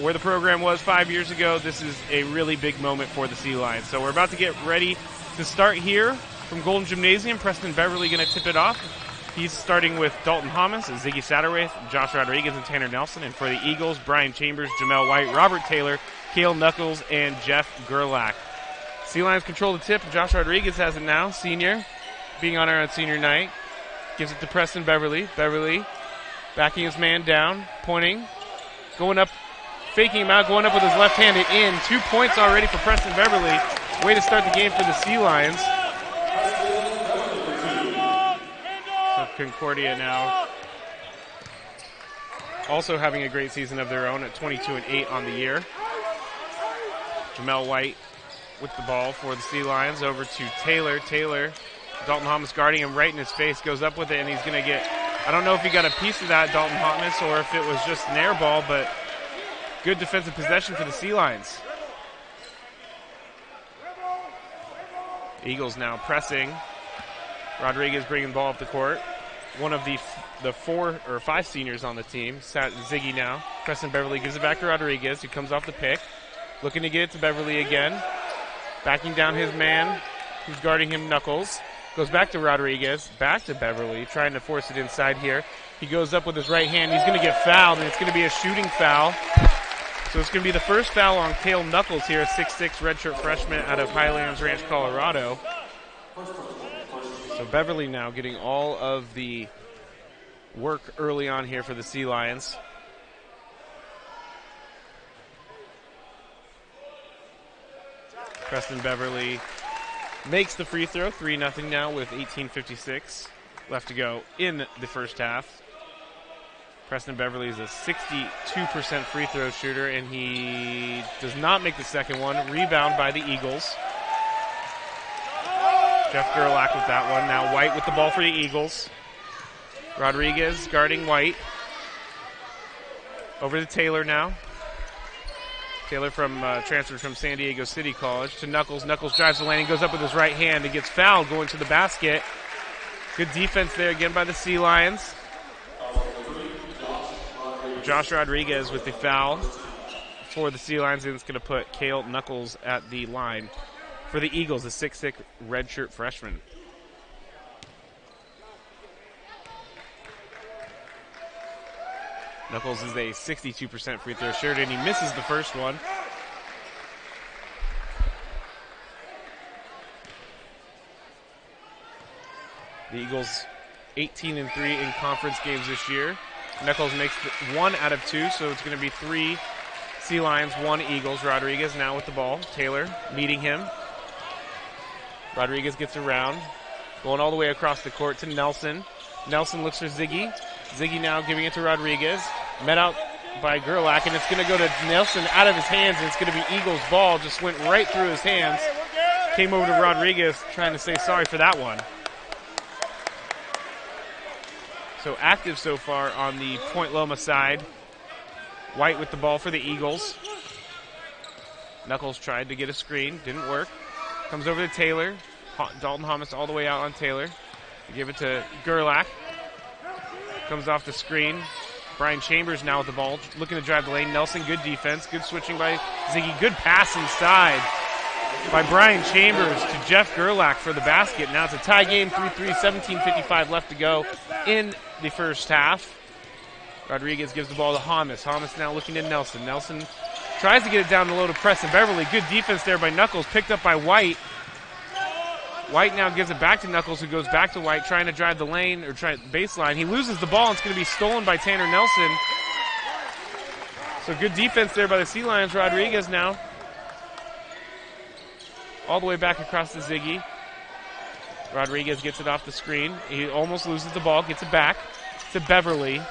where the program was 5 years ago, this is a really big moment for the Sea Lions. So we're about to get ready to start here from Golden Gymnasium. Preston Beverly going to tip it off. He's starting with Dalton Hamas, Ziggy Satterwhite, Josh Rodriguez, and Tanner Nelson. And for the Eagles, Brian Chambers, Jamel White, Robert Taylor, Cale Knuckles, and Jeff Gerlach. Sea Lions control the tip. Josh Rodriguez has it now, senior, being honored on senior night. Gives it to Preston Beverly. Beverly backing his man down, pointing, going up, faking him out, going up with his left-handed in. 2 points already for Preston Beverly. Way to start the game for the Sea Lions. So Concordia now also having a great season of their own at 22-8 on the year. Jamel White with the ball for the Sea Lions over to Taylor. Taylor, Dalton Hamas guarding him right in his face, goes up with it, and he's going to get, I don't know if he got a piece of that, Dalton Hamas, or if it was just an air ball, but good defensive possession for the Sea Lions. Eagles now pressing. Rodriguez bringing the ball up the court. One of the 4 or 5 seniors on the team. Ziggy now. Preston Beverly gives it back to Rodriguez, who comes off the pick. Looking to get it to Beverly again. Backing down his man, who's guarding him, Knuckles. Goes back to Rodriguez, back to Beverly, trying to force it inside here. He goes up with his right hand. He's going to get fouled, and it's going to be a shooting foul. So it's going to be the first foul on Cale Knuckles here, a 6'6" redshirt freshman out of Highlands Ranch, Colorado. So Beverly now getting all of the work early on here for the Sea Lions. Preston Beverly makes the free throw, 3-0 now with 18:56 left to go in the first half. Preston Beverly is a 62% free throw shooter, and he does not make the second one. Rebound by the Eagles. Jeff Gerlach with that one. Now White with the ball for the Eagles. Rodriguez guarding White. Over to Taylor now. Taylor transferred from San Diego City College to Knuckles. Knuckles drives the lane and goes up with his right hand and gets fouled going to the basket. Good defense there again by the Sea Lions. Josh Rodriguez with the foul for the Sea Lions, and it's going to put Cale Knuckles at the line for the Eagles, a 6'6" redshirt freshman. Knuckles is a 62% free throw shooter, and he misses the first one. The Eagles 18-3 in conference games this year. Knuckles makes 1 out of 2, so it's going to be 3 Sea Lions, 1 Eagles. Rodriguez now with the ball. Taylor meeting him. Rodriguez gets around, going all the way across the court to Nelson. Nelson looks for Ziggy. Ziggy now giving it to Rodriguez. Met out by Gerlach, and it's going to go to Nelson out of his hands, and it's going to be Eagles' ball. Just went right through his hands. Came over to Rodriguez trying to say sorry for that one. So active so far on the Point Loma side. White with the ball for the Eagles. Knuckles tried to get a screen. Didn't work. Comes over to Taylor. Dalton Hamas all the way out on Taylor. They give it to Gerlach. Comes off the screen. Brian Chambers now with the ball. Looking to drive the lane. Nelson, good defense. Good switching by Ziggy. Good pass inside by Brian Chambers to Jeff Gerlach for the basket. Now it's a tie game, 3-3, 17:55 left to go in the first half. Rodriguez gives the ball to Hamas. Hamas now looking to Nelson. Nelson tries to get it down the low to Preston Beverly. Good defense there by Knuckles. Picked up by White. White now gives it back to Knuckles, who goes back to White, trying to drive the lane, or try baseline. He loses the ball, and it's going to be stolen by Tanner Nelson. So good defense there by the Sea Lions. Rodriguez now all the way back across to Ziggy. Rodriguez gets it off the screen. He almost loses the ball, gets it back to Beverly.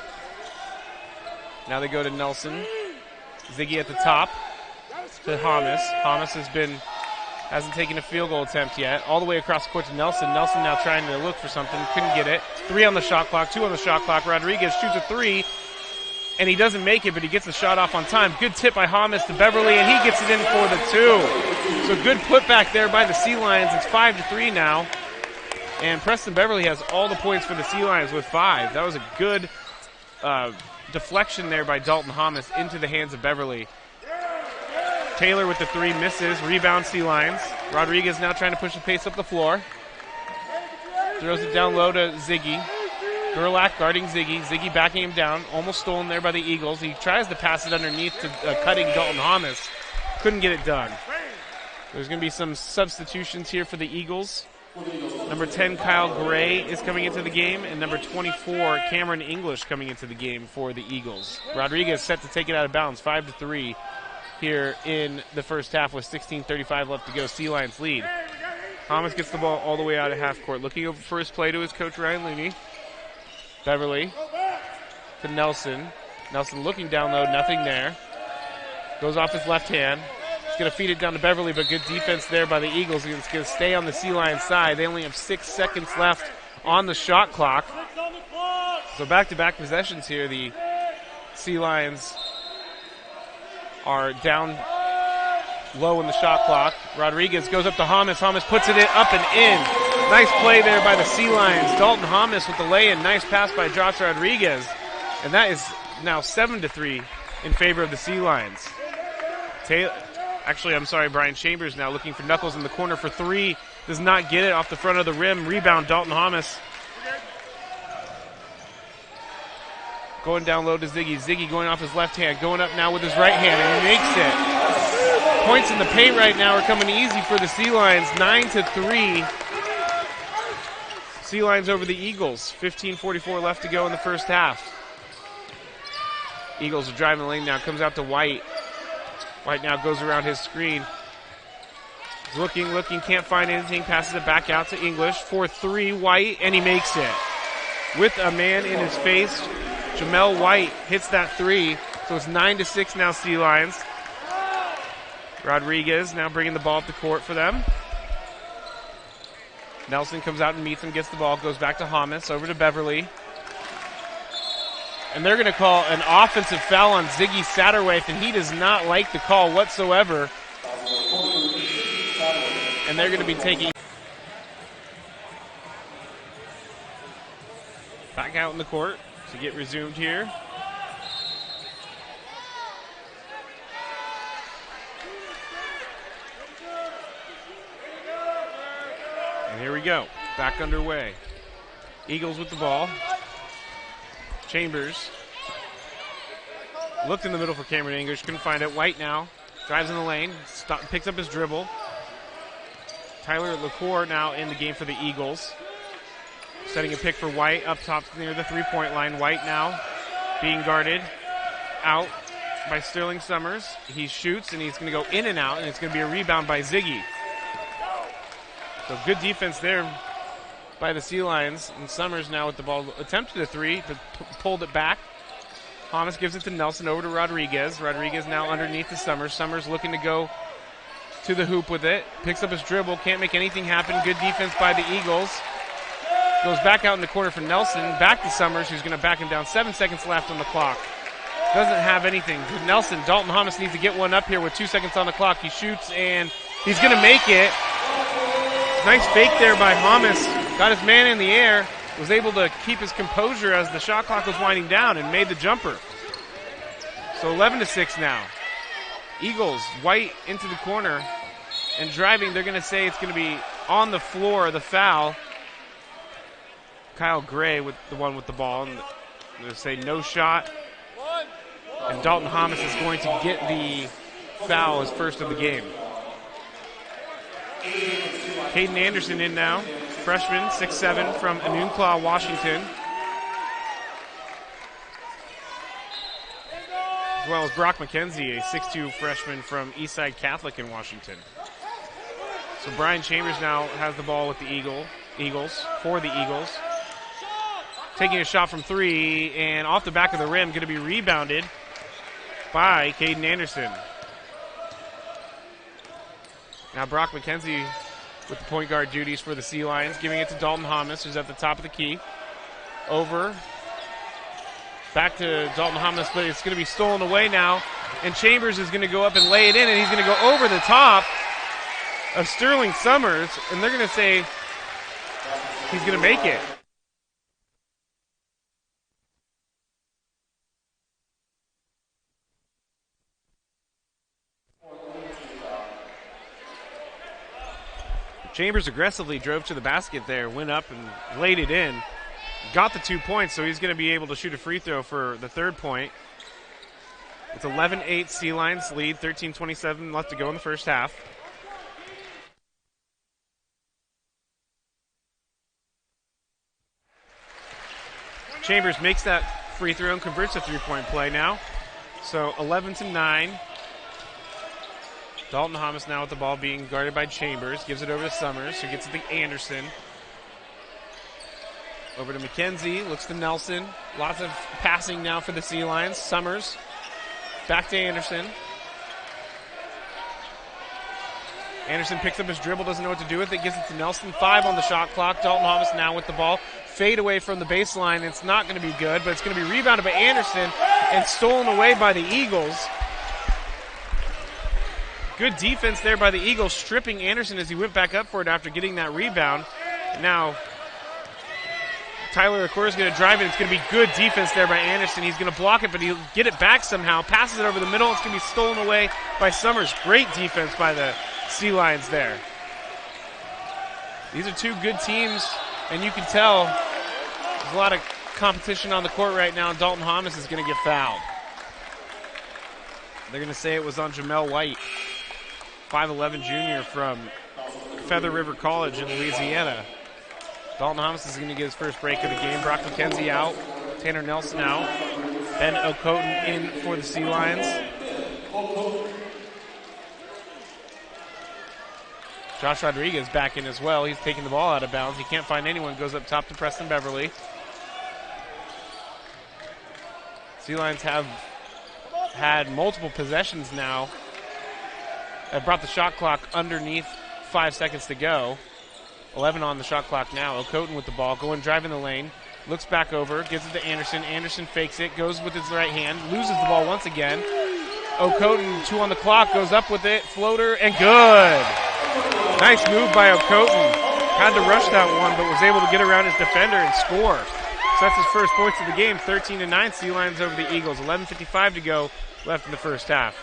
Now they go to Nelson. Ziggy at the top to Hamas. Hamas hasn't taken a field goal attempt yet. All the way across the court to Nelson. Nelson now trying to look for something. Couldn't get it. 3 on the shot clock, 2 on the shot clock. Rodriguez shoots a 3, and he doesn't make it, but he gets the shot off on time. Good tip by Hamas to Beverly, and he gets it in for the 2. So good putback there by the Sea Lions. It's 5-3 now. And Preston Beverly has all the points for the Sea Lions with 5. That was a good deflection there by Dalton Hamas into the hands of Beverly. Taylor with the three misses. Rebound Sea Lions. Rodriguez now trying to push the pace up the floor. Throws it down low to Ziggy. Gerlach guarding Ziggy. Ziggy backing him down. Almost stolen there by the Eagles. He tries to pass it underneath to cutting Dalton Hamas. Couldn't get it done. There's going to be some substitutions here for the Eagles. Number 10, Kyle Gray, is coming into the game, and number 24, Cameron English, coming into the game for the Eagles. Rodriguez set to take it out of bounds, 5-3 here in the first half with 16:35 left to go. Sea Lions lead. Hamas gets the ball all the way out of half court. Looking over for his play to his coach, Ryan Looney. Beverly to Nelson. Nelson looking down low, nothing there. Goes off his left hand. He's going to feed it down to Beverly, but good defense there by the Eagles. It's going to stay on the Sea Lions side. They only have 6 seconds left on the shot clock. So back-to-back possessions here. The Sea Lions are down low in the shot clock. Rodriguez goes up to Hamas. Hamas puts it up and in. Nice play there by the Sea Lions. Dalton Hamas with the lay-in. Nice pass by Josh Rodriguez. And that is now 7-3 in favor of the Sea Lions. Brian Chambers now looking for Knuckles in the corner for three. Does not get it off the front of the rim. Rebound, Dalton Hamas. Going down low to Ziggy. Ziggy going off his left hand. Going up now with his right hand, and he makes it. Points in the paint right now are coming easy for the Sea Lions. 9-3. Sea Lions over the Eagles. 15:44 left to go in the first half. Eagles are driving the lane now. Comes out to White. White now goes around his screen. Looking, can't find anything. Passes it back out to English for three. White, and he makes it. With a man in his face, Jamel White hits that three. So it's 9-6 now, Sea Lions. Rodriguez now bringing the ball up the court for them. Nelson comes out and meets him, gets the ball, goes back to Hamas, over to Beverly. And they're going to call an offensive foul on Ziggy Satterwhite, and he does not like the call whatsoever. And they're going to be taking back out in the court to get resumed here. And here we go, back underway. Eagles with the ball. Chambers looked in the middle for Cameron English, couldn't find it. White now drives in the lane, picks up his dribble. Tyler LaCour now in the game for the Eagles. Setting a pick for White up top near the three-point line. White now being guarded out by Sterling Summers. He shoots, and he's going to go in and out, and it's going to be a rebound by Ziggy. So good defense there by the Sea Lions. And Summers now with the ball. Attempted a three, but pulled it back. Hamas gives it to Nelson, over to Rodriguez. Rodriguez now underneath the Summers. Summers looking to go to the hoop with it. Picks up his dribble. Can't make anything happen. Good defense by the Eagles. Goes back out in the corner for Nelson. Back to Summers, who's going to back him down. 7 seconds left on the clock. Doesn't have anything. Nelson, Dalton Hamas needs to get one up here with 2 seconds on the clock. He shoots, and he's going to make it. Nice fake there by Hamas. Got his man in the air. Was able to keep his composure as the shot clock was winding down and made the jumper. So 11-6 now. Eagles, White into the corner and driving. They're going to say it's going to be on the floor, the foul. Kyle Gray with the one with the ball. And they're going to say no shot. And Dalton Hamas is going to get the foul as first of the game. Caden Anderson in now. Freshman, 6'7", from Enumclaw, Washington. As well as Brock McKenzie, a 6'2" freshman from Eastside Catholic in Washington. So Brian Chambers now has the ball with the Eagles, for the Eagles. Taking a shot from three, and off the back of the rim, going to be rebounded by Caden Anderson. Now Brock McKenzie with the point guard duties for the Sea Lions, giving it to Dalton Hamas, who's at the top of the key. Over. Back to Dalton Hamas, but it's going to be stolen away now. And Chambers is going to go up and lay it in, and he's going to go over the top of Sterling Summers, and they're going to say he's going to make it. Chambers aggressively drove to the basket there, went up and laid it in. Got the 2 points, so he's going to be able to shoot a free throw for the third point. It's 11-8 Sea Lions lead, 13:27 left to go in the first half. Chambers makes that free throw and converts a three-point play now. So 11-9. Dalton Thomas now with the ball being guarded by Chambers. Gives it over to Summers, who gets it to Anderson. Over to McKenzie, looks to Nelson. Lots of passing now for the Sea Lions. Summers, back to Anderson. Anderson picks up his dribble, doesn't know what to do with it, gives it to Nelson. 5 on the shot clock. Dalton Thomas now with the ball. Fade away from the baseline. It's not going to be good, but it's going to be rebounded by Anderson and stolen away by the Eagles. Good defense there by the Eagles, stripping Anderson as he went back up for it after getting that rebound. Now, Tyler Okora is going to drive it. It's going to be good defense there by Anderson. He's going to block it, but he'll get it back somehow. Passes it over the middle. It's going to be stolen away by Summers. Great defense by the Sea Lions there. These are two good teams, and you can tell there's a lot of competition on the court right now. Dalton Thomas is going to get fouled. They're going to say it was on Jamel White, 5'11 junior from Feather River College in Louisiana. Dalton Thomas is going to get his first break of the game. Brock McKenzie out. Tanner Nelson out. Ben Okoton in for the Sea Lions. Josh Rodriguez back in as well. He's taking the ball out of bounds. He can't find anyone. Goes up top to Preston Beverly. Sea Lions have had multiple possessions now. That brought the shot clock underneath 5 seconds to go. 11 on the shot clock now. Okoton with the ball, going driving the lane. Looks back over, gives it to Anderson. Anderson fakes it, goes with his right hand, loses the ball once again. Okoton, 2 on the clock, goes up with it, floater, and good. Nice move by Okoton. Had to rush that one, but was able to get around his defender and score. So that's his first points of the game, 13-9, Sea Lions over the Eagles. 11:55 to go left in the first half.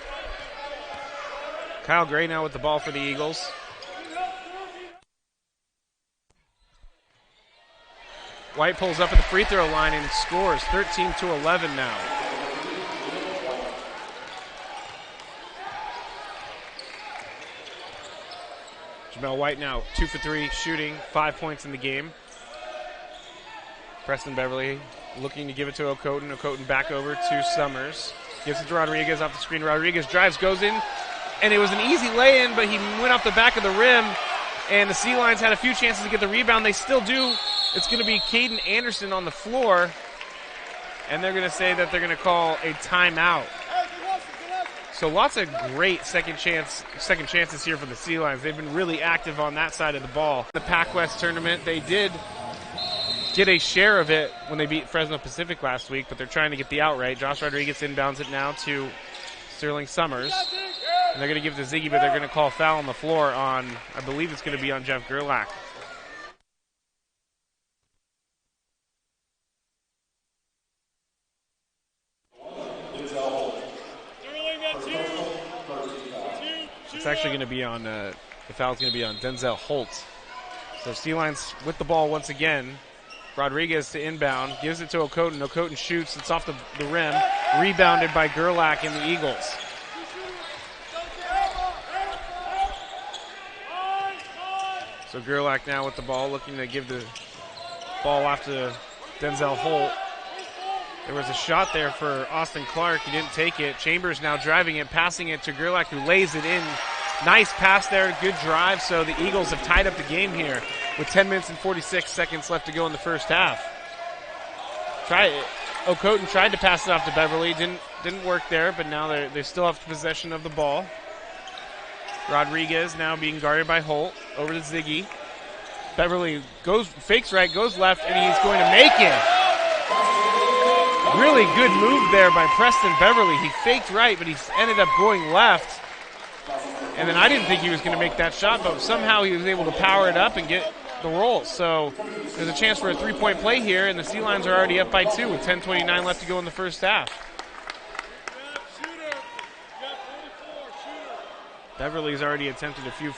Kyle Gray now with the ball for the Eagles. White pulls up at the free throw line and scores, 13-11 now. Jamel White now 2 for 3 shooting, 5 points in the game. Preston Beverly looking to give it to Okoton. Okoton back over to Summers. Gives it to Rodriguez off the screen. Rodriguez drives, goes in, and it was an easy lay-in, but he went off the back of the rim, and the Sea Lions had a few chances to get the rebound. They still do. It's going to be Caden Anderson on the floor, and they're going to say that they're going to call a timeout. So lots of great second chances here for the Sea Lions. They've been really active on that side of the ball. The Pac-West tournament, they did get a share of it when they beat Fresno Pacific last week, but they're trying to get the outright. Josh Rodriguez inbounds it now to Sterling Summers. And they're going to give it to Ziggy, but they're going to call foul on the floor on, I believe it's going to be on Jeff Gerlach. It's actually going to be on, the foul's going to be on Denzel Holt. So Sea Lions with the ball once again. Rodriguez to inbound, gives it to Okoton. Okoton shoots, it's off the rim. Rebounded by Gerlach and the Eagles. So Gerlach now with the ball, looking to give the ball off to Denzel Holt. There was a shot there for Austin Clark. He didn't take it. Chambers now driving it, passing it to Gerlach, who lays it in. Nice pass there, good drive. So the Eagles have tied up the game here with 10 minutes and 46 seconds left to go in the first half. Okoton tried to pass it off to Beverly. Didn't work there, but now they still have possession of the ball. Rodriguez now being guarded by Holt. Over to Ziggy. Beverly fakes right, goes left, and he's going to make it. Really good move there by Preston Beverly. He faked right, but he ended up going left. And then I didn't think he was going to make that shot, but somehow he was able to power it up and get the roll. So there's a chance for a three-point play here, and the Sea Lions are already up by 2 with 10:29 left to go in the first half. Beverly's already attempted a few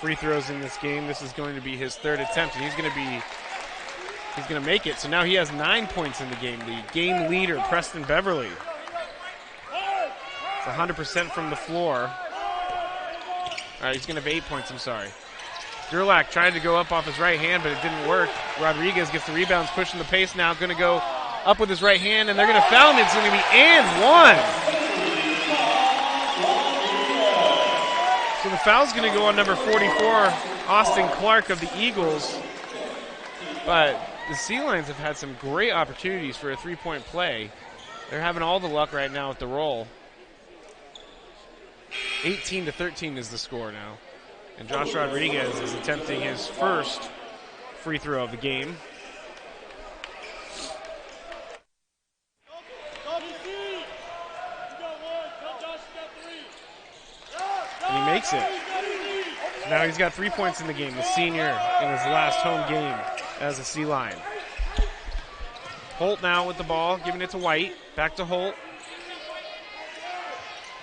free throws in this game. This is going to be his third attempt, and he's going to make it. So now he has 9 points in the game. The game leader, Preston Beverly. It's 100% from the floor. All right, he's going to have 8 points, I'm sorry. Gerlach tried to go up off his right hand, but it didn't work. Rodriguez gets the rebounds, pushing the pace now. Going to go up with his right hand, and they're going to foul him. It's going to be and one. So the foul's going to go on number 44, Austin Clark of the Eagles. But the Sea Lions have had some great opportunities for a three-point play. They're having all the luck right now with the roll. 18-13 is the score now. And Josh Rodriguez is attempting his first free throw of the game. And he makes it. So now he's got 3 points in the game, the senior in his last home game as a Sea Lion. Holt now with the ball, giving it to White. Back to Holt.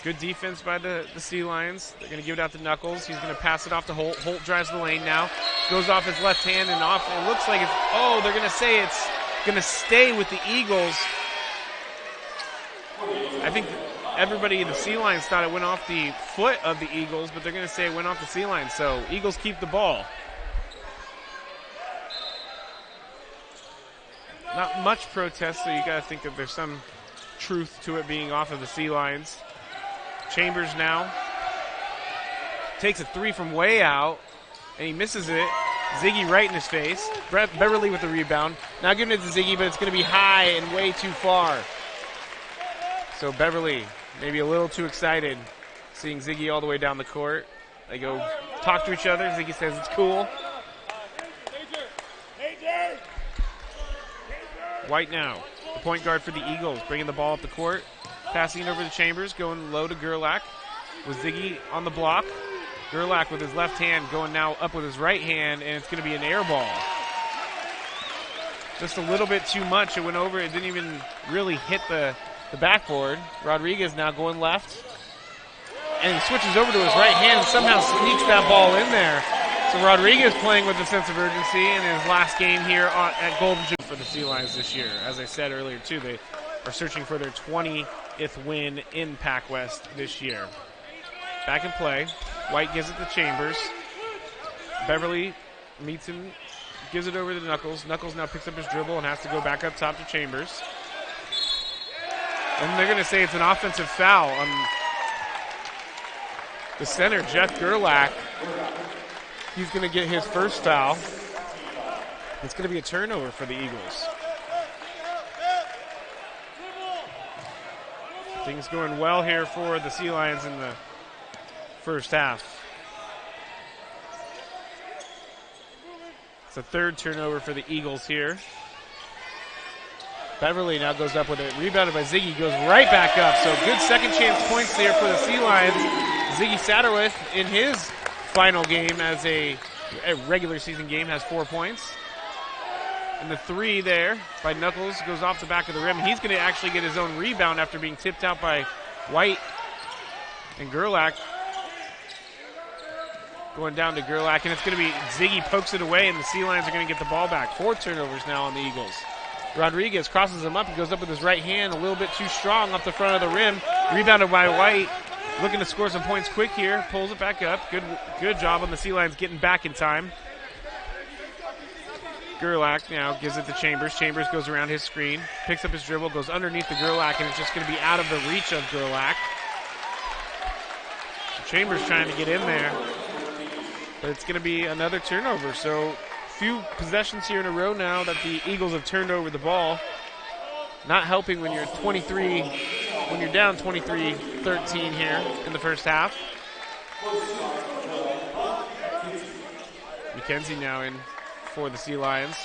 Good defense by the Sea Lions. They're going to give it out to Knuckles. He's going to pass it off to Holt. Holt drives the lane now. Goes off his left hand and off. It looks like they're going to say it's going to stay with the Eagles. I think everybody in the Sea Lions thought it went off the foot of the Eagles, but they're going to say it went off the Sea Lions. So Eagles keep the ball. Not much protest, so you got to think that there's some truth to it being off of the Sea Lions. Chambers now takes a three from way out, and he misses it. Ziggy right in his face. Beverly with the rebound. Now giving it to Ziggy, but it's going to be high and way too far. So Beverly maybe a little too excited seeing Ziggy all the way down the court. They go talk to each other. Ziggy says it's cool. White now, the point guard for the Eagles, bringing the ball up the court. Passing it over to Chambers, going low to Gerlach. With Ziggy on the block. Gerlach with his left hand going now up with his right hand, and it's going to be an air ball. Just a little bit too much. It went over. It didn't even really hit the backboard. Rodriguez now going left. And he switches over to his right hand and somehow sneaks that ball in there. So Rodriguez playing with a sense of urgency in his last game here at Golden Jubilee for the Sea Lions this year. As I said earlier, too, they are searching for their 20th win in Pac West this year. Back in play. White gives it to Chambers. Beverly meets him, gives it over to Knuckles. Knuckles now picks up his dribble and has to go back up top to Chambers. And they're going to say it's an offensive foul on the center, Jeff Gerlach. He's going to get his first foul. It's going to be a turnover for the Eagles. Things going well here for the Sea Lions in the first half. It's a third turnover for the Eagles here. Beverly now goes up with it. Rebounded by Ziggy. Goes right back up. So good second chance points there for the Sea Lions. Ziggy Satterwith in his final game as a regular season game has 4 points. And the three there by Knuckles goes off the back of the rim. He's going to actually get his own rebound after being tipped out by White and Gerlach. Going down to Gerlach, and it's going to be Ziggy pokes it away, and the Sea Lions are going to get the ball back. 4 turnovers now on the Eagles. Rodriguez crosses him up. He goes up with his right hand, a little bit too strong off the front of the rim. Rebounded by White. Looking to score some points quick here. Pulls it back up. Good job on the Sea Lions getting back in time. Gerlach now gives it to Chambers. Chambers goes around his screen, picks up his dribble, goes underneath the Gerlach, and it's just going to be out of the reach of Gerlach. Chambers trying to get in there, but it's going to be another turnover. So few possessions here in a row now that the Eagles have turned over the ball. Not helping when you're down 23-13 here in the first half. McKenzie now in for the Sea Lions.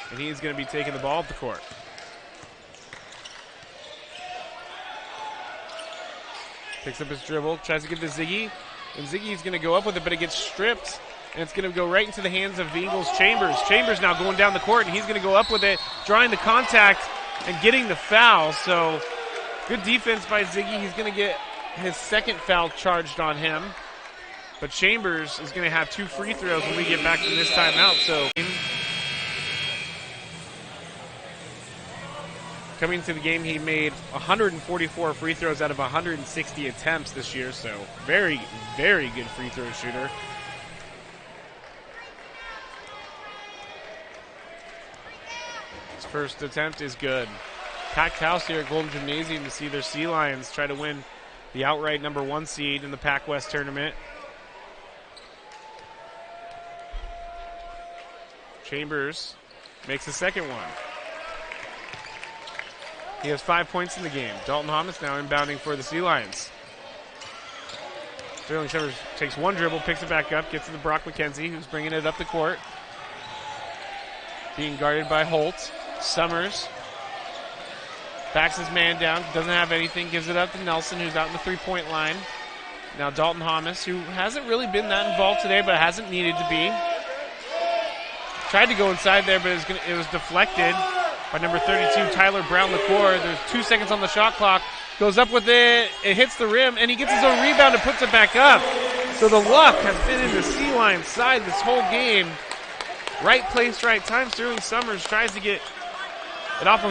And he's going to be taking the ball up the court. Picks up his dribble, tries to give to Ziggy. And Ziggy's going to go up with it, but it gets stripped. And it's going to go right into the hands of Eagles Chambers. Chambers now going down the court, and he's going to go up with it, drawing the contact and getting the foul. So good defense by Ziggy. He's going to get his second foul charged on him. But Chambers is going to have 2 free throws when we get back from this timeout. So coming to the game, he made 144 free throws out of 160 attempts this year. So very, very good free throw shooter. His first attempt is good. Packed house here at Golden Gymnasium to see their Sea Lions try to win the outright number 1 seed in the Pac West tournament. Chambers makes the second one. He has 5 points in the game. Dalton Thomas now inbounding for the Sea Lions. Sterling Summers takes one dribble, picks it back up, gets to the Brock McKenzie, who's bringing it up the court. Being guarded by Holt. Summers backs his man down, doesn't have anything, gives it up to Nelson, who's out in the three-point line. Now Dalton Thomas, who hasn't really been that involved today, but hasn't needed to be. Tried to go inside there, but it was deflected by number 32, Tyler Brown-LaCour. There's 2 seconds on the shot clock. Goes up with it. It hits the rim, and he gets his own rebound and puts it back up. So the luck has been in the Sea Lions side this whole game. Right place, right time. Sterling Summers tries to get it off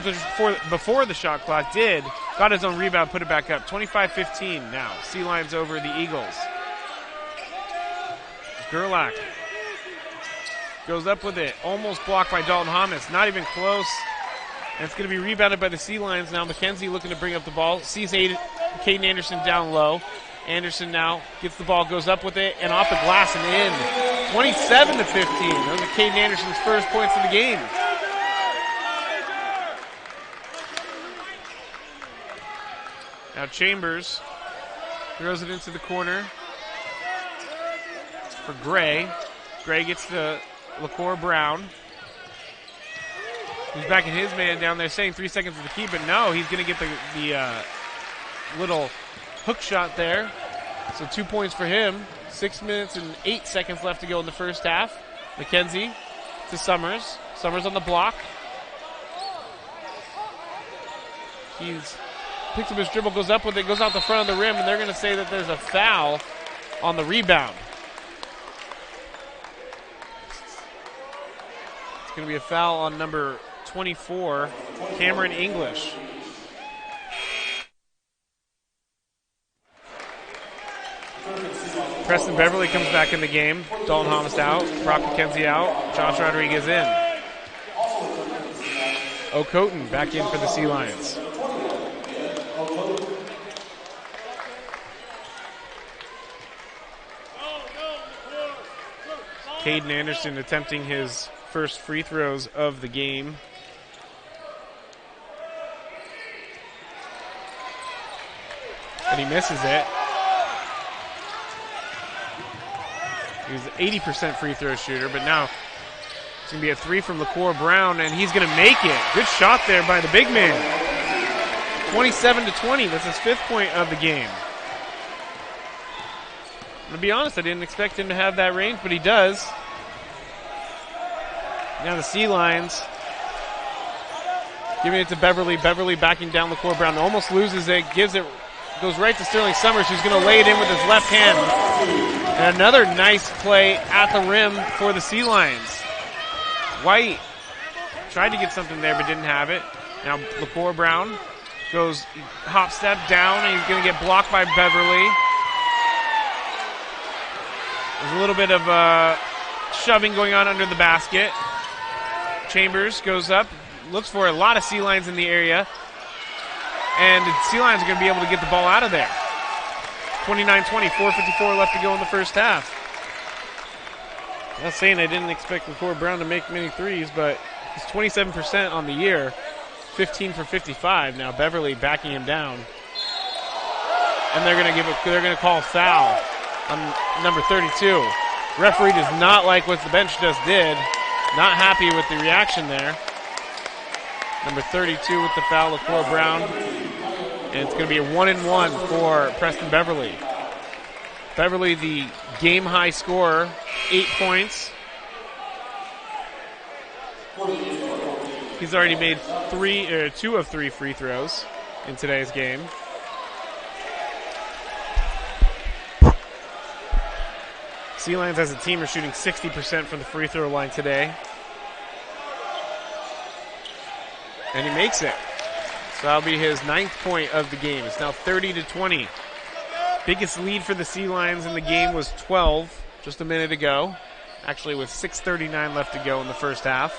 before the shot clock did. Got his own rebound, put it back up. 25-15 now. Sea Lions over the Eagles. Gerlach goes up with it. Almost blocked by Dalton Thomas. Not even close. And it's going to be rebounded by the Sea Lions now. McKenzie looking to bring up the ball. Sees Caden Anderson down low. Anderson now gets the ball, goes up with it, and off the glass and in. 27-15. Those are Caden Anderson's first points of the game. Now Chambers throws it into the corner for Gray. Gray gets to LaCour Brown. He's backing his man down there, saying 3 seconds of the key, but no, he's going to get the little hook shot there. So 2 points for him. 6 minutes and 8 seconds left to go in the first half. McKenzie to Summers. Summers on the block. He's picks up his dribble, goes up with it, goes out the front of the rim, and they're going to say that there's a foul on the rebound. It's going to be a foul on number 24, Cameron English. Preston Beverly comes back in the game. Dalton Thomas out. Brock McKenzie out. Josh Rodriguez in. O'Coton back in for the Sea Lions. Caden Anderson attempting his first free throws of the game. And he misses it. He was an 80% free throw shooter, but now it's going to be a 3 from LaCour Brown, and he's going to make it. Good shot there by the big man. 27-20. That's his 5th point of the game. To be honest, I didn't expect him to have that range, but he does. Now the Sea Lions giving it to Beverly. Beverly backing down LaCour Brown. Almost loses it. Gives it. Goes right to Sterling Summers, who's going to lay it in with his left hand. And another nice play at the rim for the Sea Lions. White tried to get something there, but didn't have it. Now LaCour Brown goes hop step down, and he's going to get blocked by Beverly. There's a little bit of shoving going on under the basket. Chambers goes up, looks for a lot of Sea Lions in the area. And the Sea Lions are going to be able to get the ball out of there. 29-20, 4:54 left to go in the first half. I'm not saying I didn't expect LaCour Brown to make many threes, but he's 27% on the year, 15 for 55. Now Beverly backing him down. And they're going to call a foul on number 32. Referee does not like what the bench just did. Not happy with the reaction there. Number 32 with the foul, LaCour Brown. And it's going to be a 1-and-1 for Preston Beverly. Beverly, the game-high scorer, 8 points. He's already made 2 of 3 free throws in today's game. Sea Lions as a team are shooting 60% from the free throw line today. And he makes it. So that'll be his 9th point of the game. It's now 30-20. Biggest lead for the Sea Lions in the game was 12 just a minute ago. Actually, with 6:39 left to go in the first half.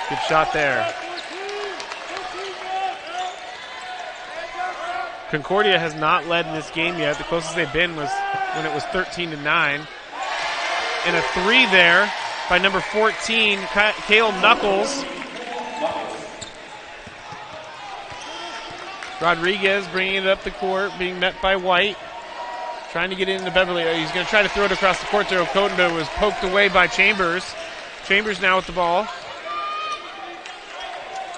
Good shot there. Concordia has not led in this game yet. The closest they've been was when it was 13-9. And a three there by number 14, Cale Knuckles. Rodriguez bringing it up the court, being met by White. Trying to get it into Beverly. He's going to try to throw it across the court there. Okondo was poked away by Chambers. Chambers now with the ball.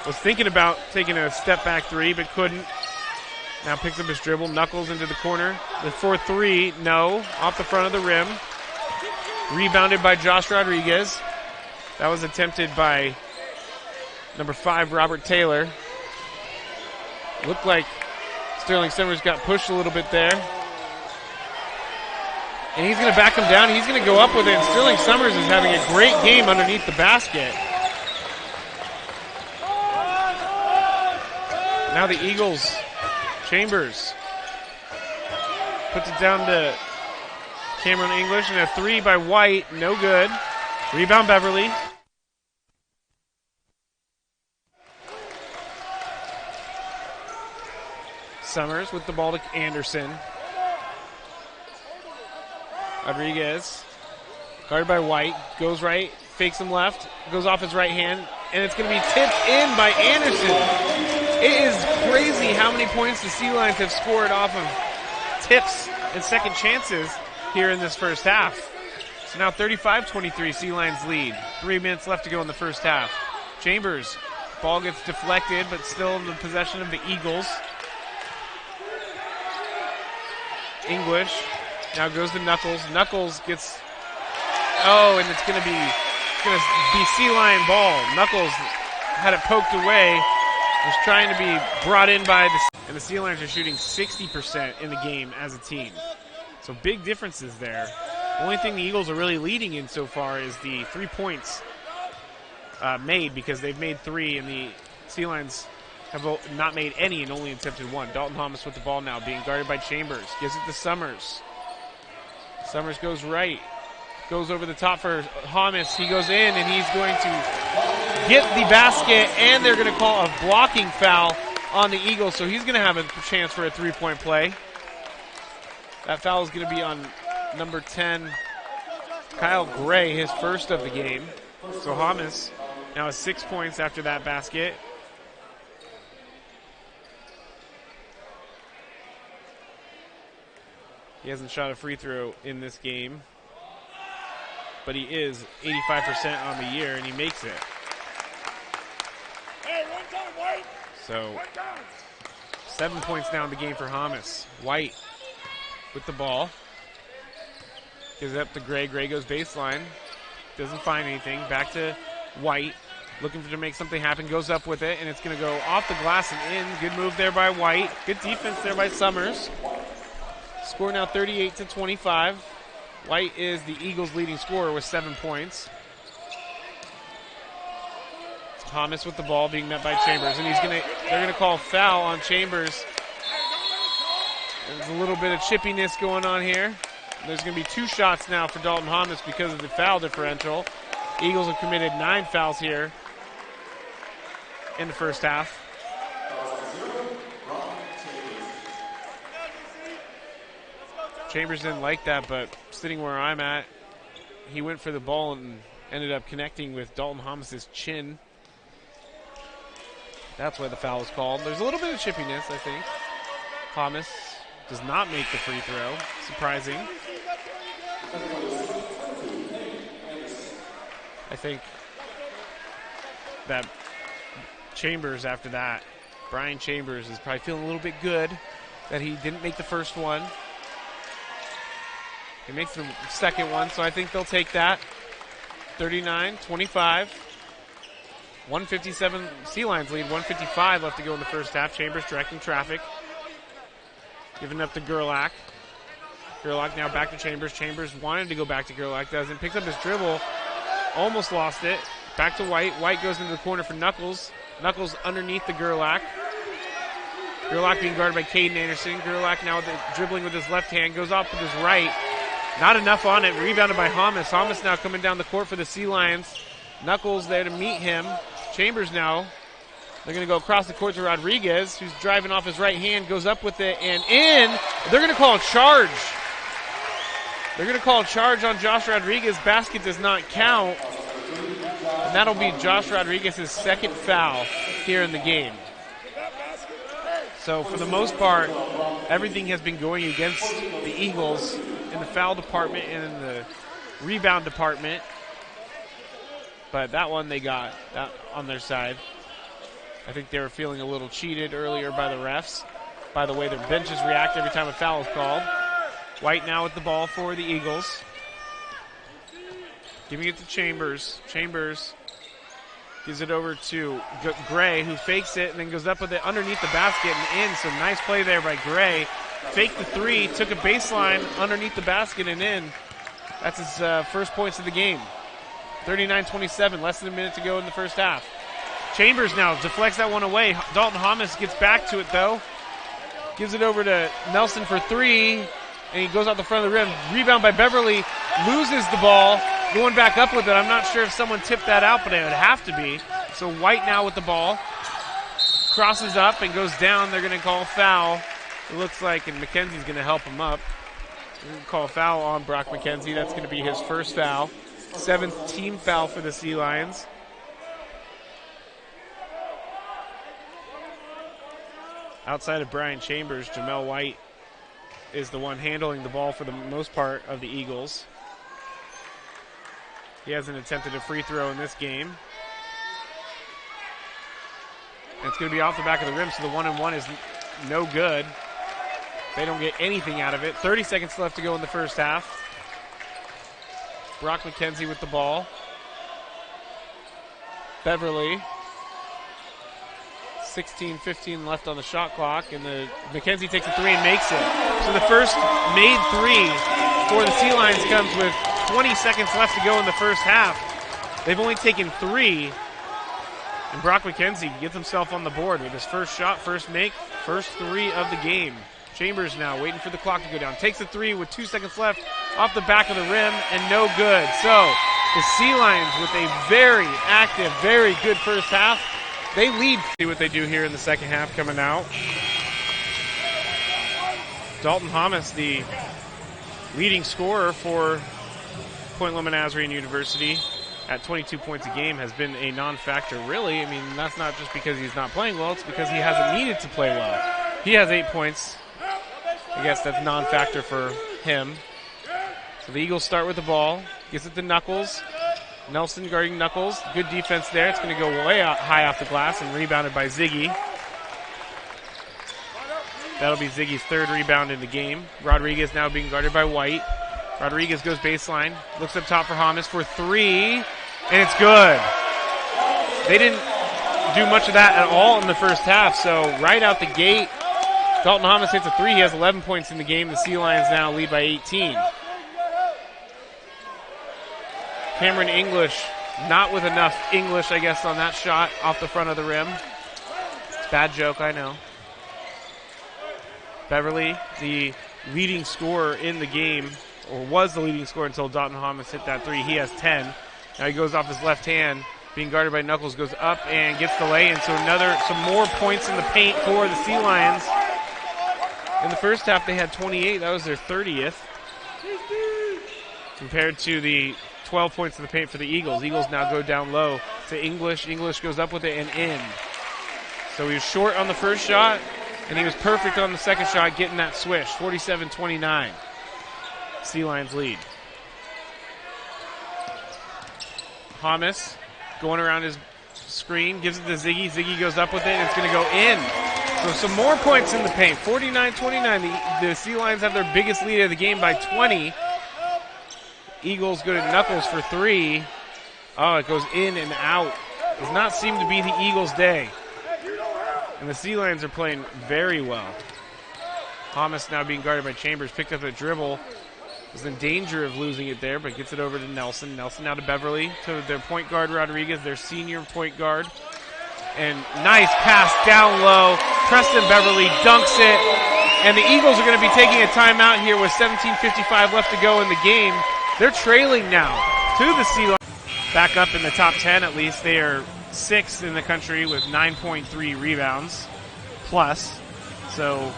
Was thinking about taking a step back three, but couldn't. Now picks up his dribble. Knuckles into the corner. The 4-3, no. Off the front of the rim. Rebounded by Josh Rodriguez. That was attempted by number 5, Robert Taylor. Looked like Sterling Summers got pushed a little bit there. And he's going to back him down. He's going to go up with it. And Sterling Summers is having a great game underneath the basket. Now the Eagles. Chambers puts it down to Cameron English, and a three by White, no good. Rebound Beverly. Summers with the ball to Anderson. Rodriguez, guarded by White, goes right, fakes him left, goes off his right hand, and it's going to be tipped in by Anderson. It is crazy how many points the Sea Lions have scored off of tips and second chances here in this first half. So now 35-23, Sea Lions lead. 3 minutes left to go in the first half. Chambers, ball gets deflected, but still in the possession of the Eagles. English now goes to Knuckles. Knuckles gets, and it's going to be Sea Lion ball. Knuckles had it poked away. Was trying to be brought in by and the Sea Lions are shooting 60% in the game as a team. So big differences there. The only thing the Eagles are really leading in so far is the 3 points made, because they've made 3 and the Sea Lions have not made any and only attempted 1. Dalton Thomas with the ball now, being guarded by Chambers. Gives it to Summers. Summers goes right. Goes over the top for Thomas. He goes in and he's going to get the basket, and they're going to call a blocking foul on the Eagles, so he's going to have a chance for a three-point play. That foul is going to be on number 10, Kyle Gray, his first of the game. So Thomas now has 6 points after that basket. He hasn't shot a free throw in this game, but he is 85% on the year, and he makes it. So 7 points now in the game for Hamas. White with the ball. Gives it up to Gray. Gray goes baseline. Doesn't find anything. Back to White. Looking to make something happen. Goes up with it, and it's going to go off the glass and in. Good move there by White. Good defense there by Summers. Score now 38-25. White is the Eagles' leading scorer with 7 points. Thomas with the ball, being met by Chambers, and they're gonna call foul on Chambers. There's a little bit of chippiness going on here. There's gonna be 2 shots now for Dalton Thomas because of the foul differential. Eagles have committed 9 fouls here in the first half. Chambers didn't like that, but sitting where I'm at, he went for the ball and ended up connecting with Dalton Thomas's chin. That's why the foul was called. There's a little bit of chippiness, I think. Thomas does not make the free throw. Surprising. I think that Chambers, after that, Brian Chambers is probably feeling a little bit good that he didn't make the first one. He makes the second one, so I think they'll take that. 39-25. 157, Sea Lions lead, 155 left to go in the first half. Chambers directing traffic. Giving up to Gerlach. Gerlach now back to Chambers. Chambers wanted to go back to Gerlach, doesn't. Picks up his dribble. Almost lost it. Back to White. White goes into the corner for Knuckles. Knuckles underneath the Gerlach. Gerlach being guarded by Caden Anderson. Gerlach now dribbling with his left hand. Goes off with his right. Not enough on it. Rebounded by Hamas. Hamas now coming down the court for the Sea Lions. Knuckles there to meet him. Chambers now. They're going to go across the court to Rodriguez, who's driving off his right hand. Goes up with it and in. They're going to call a charge. They're going to call a charge on Josh Rodriguez. Basket does not count. And that'll be Josh Rodriguez's second foul here in the game. So for the most part, everything has been going against the Eagles in the foul department and in the rebound department. But that one they got that on their side. I think they were feeling a little cheated earlier by the refs, by the way their benches react every time a foul is called. White now with the ball for the Eagles. Giving it to Chambers. Chambers gives it over to Gray, who fakes it and then goes up with it underneath the basket and in. So nice play there by Gray. Faked the three, took a baseline underneath the basket and in. That's his first points of the game. 39-27, less than a minute to go in the first half. Chambers now deflects that one away. Dalton Hamas gets back to it though. Gives it over to Nelson for three. And he goes out the front of the rim. Rebound by Beverly. Loses the ball. Going back up with it. I'm not sure if someone tipped that out, but it would have to be. So White now with the ball. Crosses up and goes down. They're going to call a foul. It looks like, and McKenzie's going to help him up. They're going to call a foul on Brock McKenzie. That's going to be his first foul. 7th team foul for the Sea Lions. Outside of Brian Chambers, Jamel White is the one handling the ball for the most part of the Eagles. He hasn't attempted a free throw in this game. And it's going to be off the back of the rim, so the 1-and-1 is no good. They don't get anything out of it. 30 seconds left to go in the first half. Brock McKenzie with the ball. Beverly. 16-15 left on the shot clock, and McKenzie takes a three and makes it. So the first made three for the Sea Lions comes with 20 seconds left to go in the first half. They've only taken three, and Brock McKenzie gets himself on the board with his first shot, first make, first three of the game. Chambers now waiting for the clock to go down. Takes a three with 2 seconds left off the back of the rim, and no good. So the Sea Lions with a very active, very good first half. They lead. See what they do here in the second half coming out. Dalton Hamas, the leading scorer for Point Loma Nazarene University at 22 points a game, has been a non-factor, really. I mean, that's not just because he's not playing well. It's because he hasn't needed to play well. He has 8 points. I guess that's non-factor for him. So the Eagles start with the ball. Gets it to Knuckles. Nelson guarding Knuckles. Good defense there. It's going to go way out, high off the glass and rebounded by Ziggy. That'll be Ziggy's third rebound in the game. Rodriguez now being guarded by White. Rodriguez goes baseline. Looks up top for Hamas for three. And it's good. They didn't do much of that at all in the first half. So right out the gate, Dalton Hamas hits a three. He has 11 points in the game. The Sea Lions now lead by 18. Cameron English, not with enough English, I guess, on that shot off the front of the rim. It's a bad joke, I know. Beverly, the leading scorer in the game, or was the leading scorer until Dalton Hamas hit that three. He has 10. Now he goes off his left hand, being guarded by Knuckles, goes up and gets the lay-in. So some more points in the paint for the Sea Lions. In the first half, they had 28. That was their 30th. Compared to the 12 points in the paint for the Eagles. Eagles now go down low to English. English goes up with it and in. So he was short on the first shot, and he was perfect on the second shot, getting that switch. 47-29. Sea Lions lead. Hamas going around his screen, gives it to Ziggy. Ziggy goes up with it, and it's going to go in. So some more points in the paint. 49-29. The Sea Lions have their biggest lead of the game by 20. Eagles go to Knuckles for three. Oh, it goes in and out. Does not seem to be the Eagles' day. And the Sea Lions are playing very well. Hamas now being guarded by Chambers. Picked up a dribble. Was in danger of losing it there, but gets it over to Nelson. Nelson now to Beverly, to their point guard Rodriguez, their senior point guard. And nice pass down low. Preston Beverly dunks it. And the Eagles are going to be taking a timeout here with 17:55 left to go in the game. They're trailing now to the Sea Lions. Back up in the top 10 at least. They are 6th in the country with 9.3 rebounds plus. So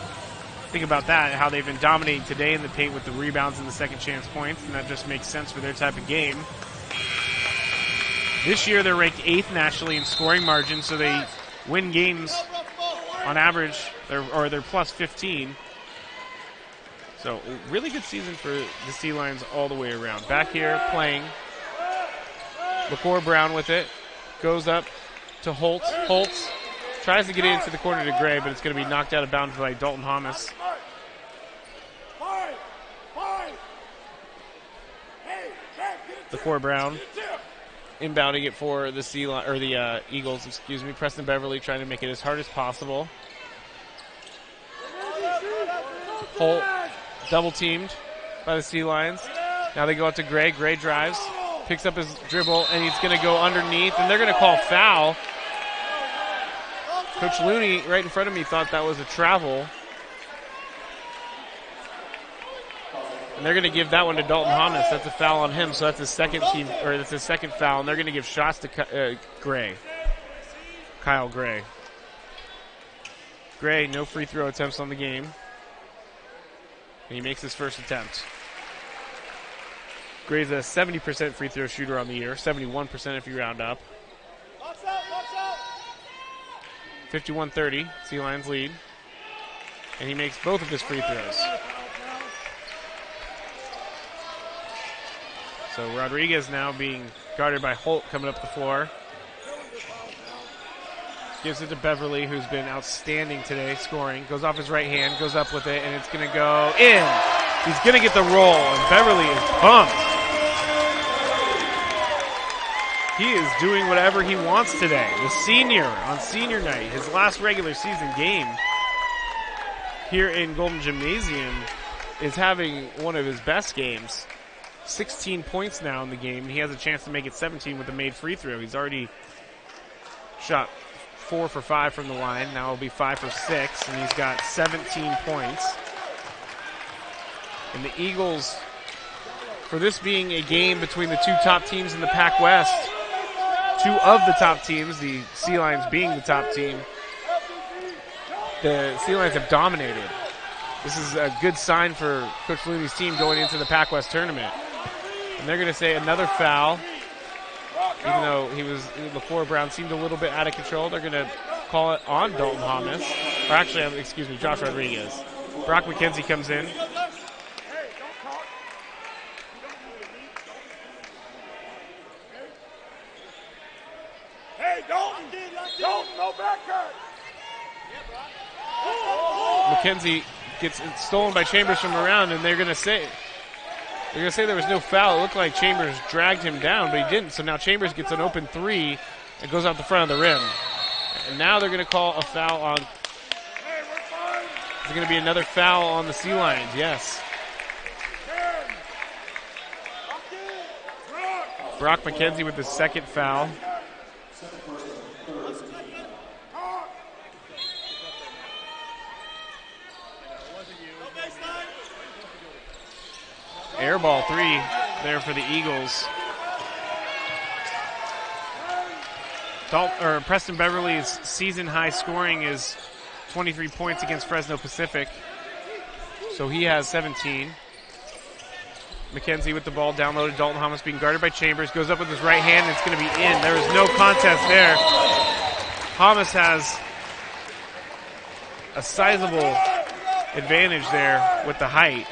think about that, how they've been dominating today in the paint with the rebounds and the second chance points, and that just makes sense for their type of game. This year they're ranked 8th nationally in scoring margin, so they win games on average, they're plus 15. So really good season for the Sea Lions all the way around. Back here playing. LaCour Brown with it. Goes up to Holtz. Holtz tries to get it into the corner to Gray, but it's going to be knocked out of bounds by Dalton Hamas. LaCour Brown inbounding it for the Eagles, excuse me. Preston Beverly trying to make it as hard as possible. Holt double teamed by the Sea Lions. Now they go out to Gray. Gray drives, picks up his dribble, and he's going to go underneath, and they're going to call foul. Coach Looney, right in front of me, thought that was a travel. And they're going to give that one to Dalton Hamas. That's a foul on him, so that's his second team, or that's his second foul, and they're going to give shots to Gray. Kyle Gray. Gray, no free throw attempts on the game. And he makes his first attempt. Gray's a 70% free throw shooter on the year, 71% if you round up. 51-30, Sea Lions lead. And he makes both of his free throws. So Rodriguez now being guarded by Holt coming up the floor. Gives it to Beverly, who's been outstanding today, scoring. Goes off his right hand, goes up with it, and it's going to go in. He's going to get the roll, and Beverly is pumped. He is doing whatever he wants today. The senior on senior night, his last regular season game here in Golden Gymnasium, is having one of his best games. 16 points now in the game. He has a chance to make it 17 with a made free throw. He's already shot 4 for 5 from the line. Now it'll be 5 for 6, and he's got 17 points. And the Eagles, for this being a game between the two top teams in the Pac West, two of the top teams, the Sea Lions being the top team, the Sea Lions have dominated. This is a good sign for Coach Looney's team going into the Pac West tournament. And they're going to say another foul. Even though LaCour Brown seemed a little bit out of control, they're going to call it on Dalton Hamas. Or actually, excuse me, Josh Rodriguez. Brock McKenzie comes in. Hey, Dalton, no backcut. McKenzie gets stolen by Chambers from around, and they're going to say there was no foul. It looked like Chambers dragged him down, but he didn't. So now Chambers gets an open three and goes out the front of the rim. And now they're going to call a foul on. There's going to be another foul on the Sea Lions. Yes. Brock McKenzie with the second foul. Air ball three there for the Eagles. Preston Beverly's season high scoring is 23 points against Fresno Pacific. So he has 17. McKenzie with the ball downloaded. Dalton Hamas being guarded by Chambers. Goes up with his right hand, and it's going to be in. There is no contest there. Hamas has a sizable advantage there with the height.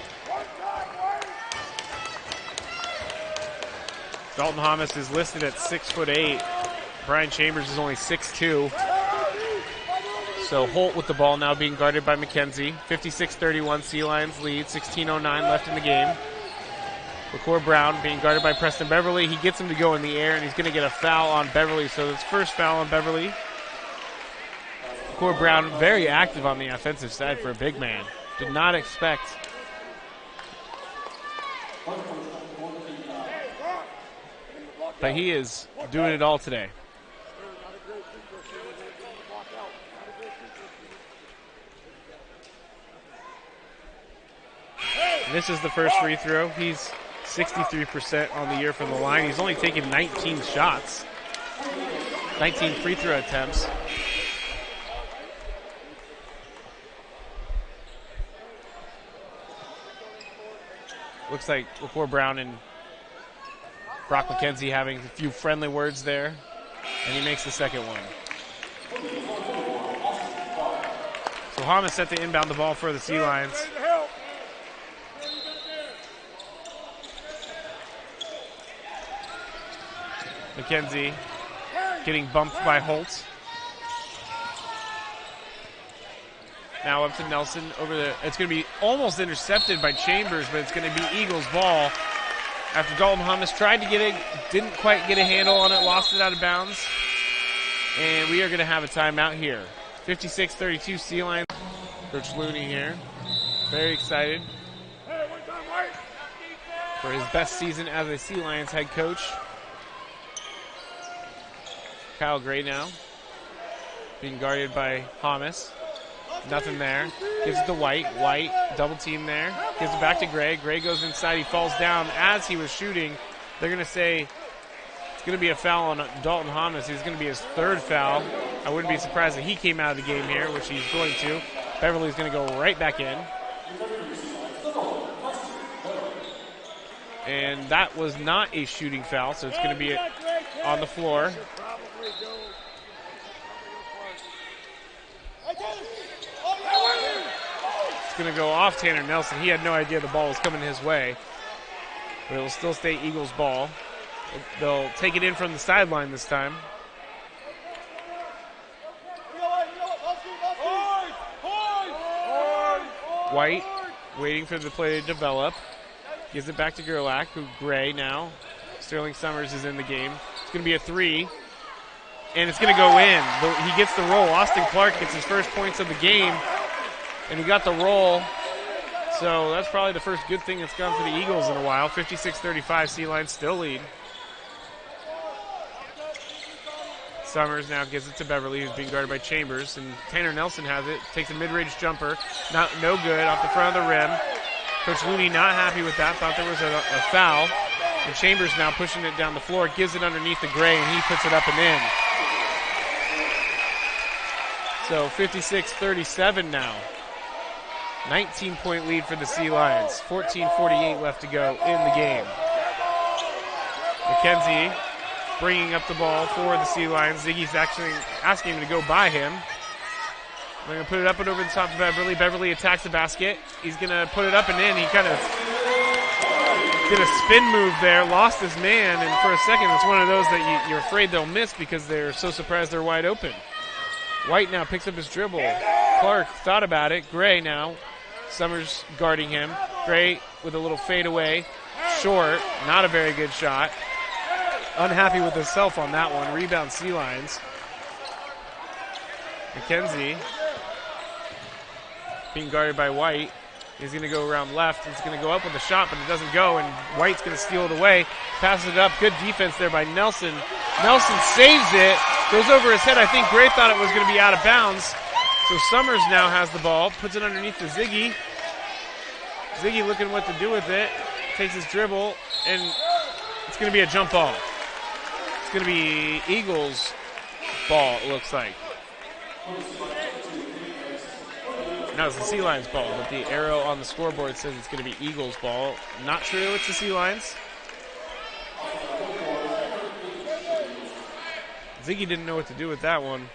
Dalton Hamas is listed at 6'8". Brian Chambers is only 6'2". So Holt with the ball now being guarded by McKenzie. 56-31, Sea Lions lead. 16:09 left in the game. LaCour Brown being guarded by Preston Beverly. He gets him to go in the air, and he's going to get a foul on Beverly. So it's first foul on Beverly. LaCour Brown very active on the offensive side for a big man. Did not expect. But he is doing it all today. And this is the first free throw. He's 63% on the year from the line. He's only taken 19 shots, 19 free throw attempts. Looks like LaCour Brown and Brock McKenzie having a few friendly words there, and he makes the second one. So Hamas set to inbound the ball for the Sea Lions. McKenzie getting bumped by Holt. Now up to Nelson over the. It's going to be almost intercepted by Chambers, but it's going to be Eagles ball. After Dalton Hamas tried to get it, didn't quite get a handle on it, lost it out of bounds. And we are going to have a timeout here. 56-32 Sea Lions. Coach Looney here. Very excited for his best season as a Sea Lions head coach. Kyle Gray now being guarded by Hamas. Nothing there. Gives it to White. White, double team there. Gives it back to Gray. Gray goes inside. He falls down as he was shooting. They're going to say it's going to be a foul on Dalton Hamas. It's going to be his third foul. I wouldn't be surprised if he came out of the game here, which he's going to. Beverly's going to go right back in. And that was not a shooting foul, so it's going to be on the floor. It's going to go off Tanner Nelson. He had no idea the ball was coming his way. But it will still stay Eagles ball. They'll take it in from the sideline this time. White waiting for the play to develop. Gives it back to Gerlach, who Gray now. Sterling Summers is in the game. It's going to be a three. And it's going to go in. He gets the roll. Austin Clark gets his first points of the game. And he got the roll. So that's probably the first good thing that's gone for the Eagles in a while. 56-35, Sea Lions still lead. Summers now gives it to Beverly, who's being guarded by Chambers. And Tanner Nelson has it. Takes a mid-range jumper. No good off the front of the rim. Coach Looney not happy with that. Thought there was a foul. And Chambers now pushing it down the floor. Gives it underneath the Gray, and he puts it up and in. So 56-37 now. 19-point lead for the Sea Lions. 14:48 left to go in the game. McKenzie bringing up the ball for the Sea Lions. Ziggy's actually asking him to go by him. They're going to put it up and over the top of Beverly. Beverly attacks the basket. He's going to put it up and in. He kind of did a spin move there, lost his man, and for a second it's one of those that you're afraid they'll miss because they're so surprised they're wide open. White now picks up his dribble. Clark thought about it. Gray now. Summers guarding him. Gray with a little fadeaway. Short. Not a very good shot. Unhappy with himself on that one. Rebound Sea Lions. McKenzie being guarded by White. He's going to go around left. He's going to go up with a shot, but it doesn't go, and White's going to steal it away. Passes it up. Good defense there by Nelson. Nelson saves it. Goes over his head. I think Gray thought it was going to be out of bounds. So Summers now has the ball. Puts it underneath to Ziggy. Ziggy looking what to do with it. Takes his dribble, and it's going to be a jump ball. It's going to be Eagles ball, it looks like. No, it's the Sea Lions ball, but the arrow on the scoreboard says it's going to be Eagles ball. Not true, it's the Sea Lions. Ziggy didn't know what to do with that one.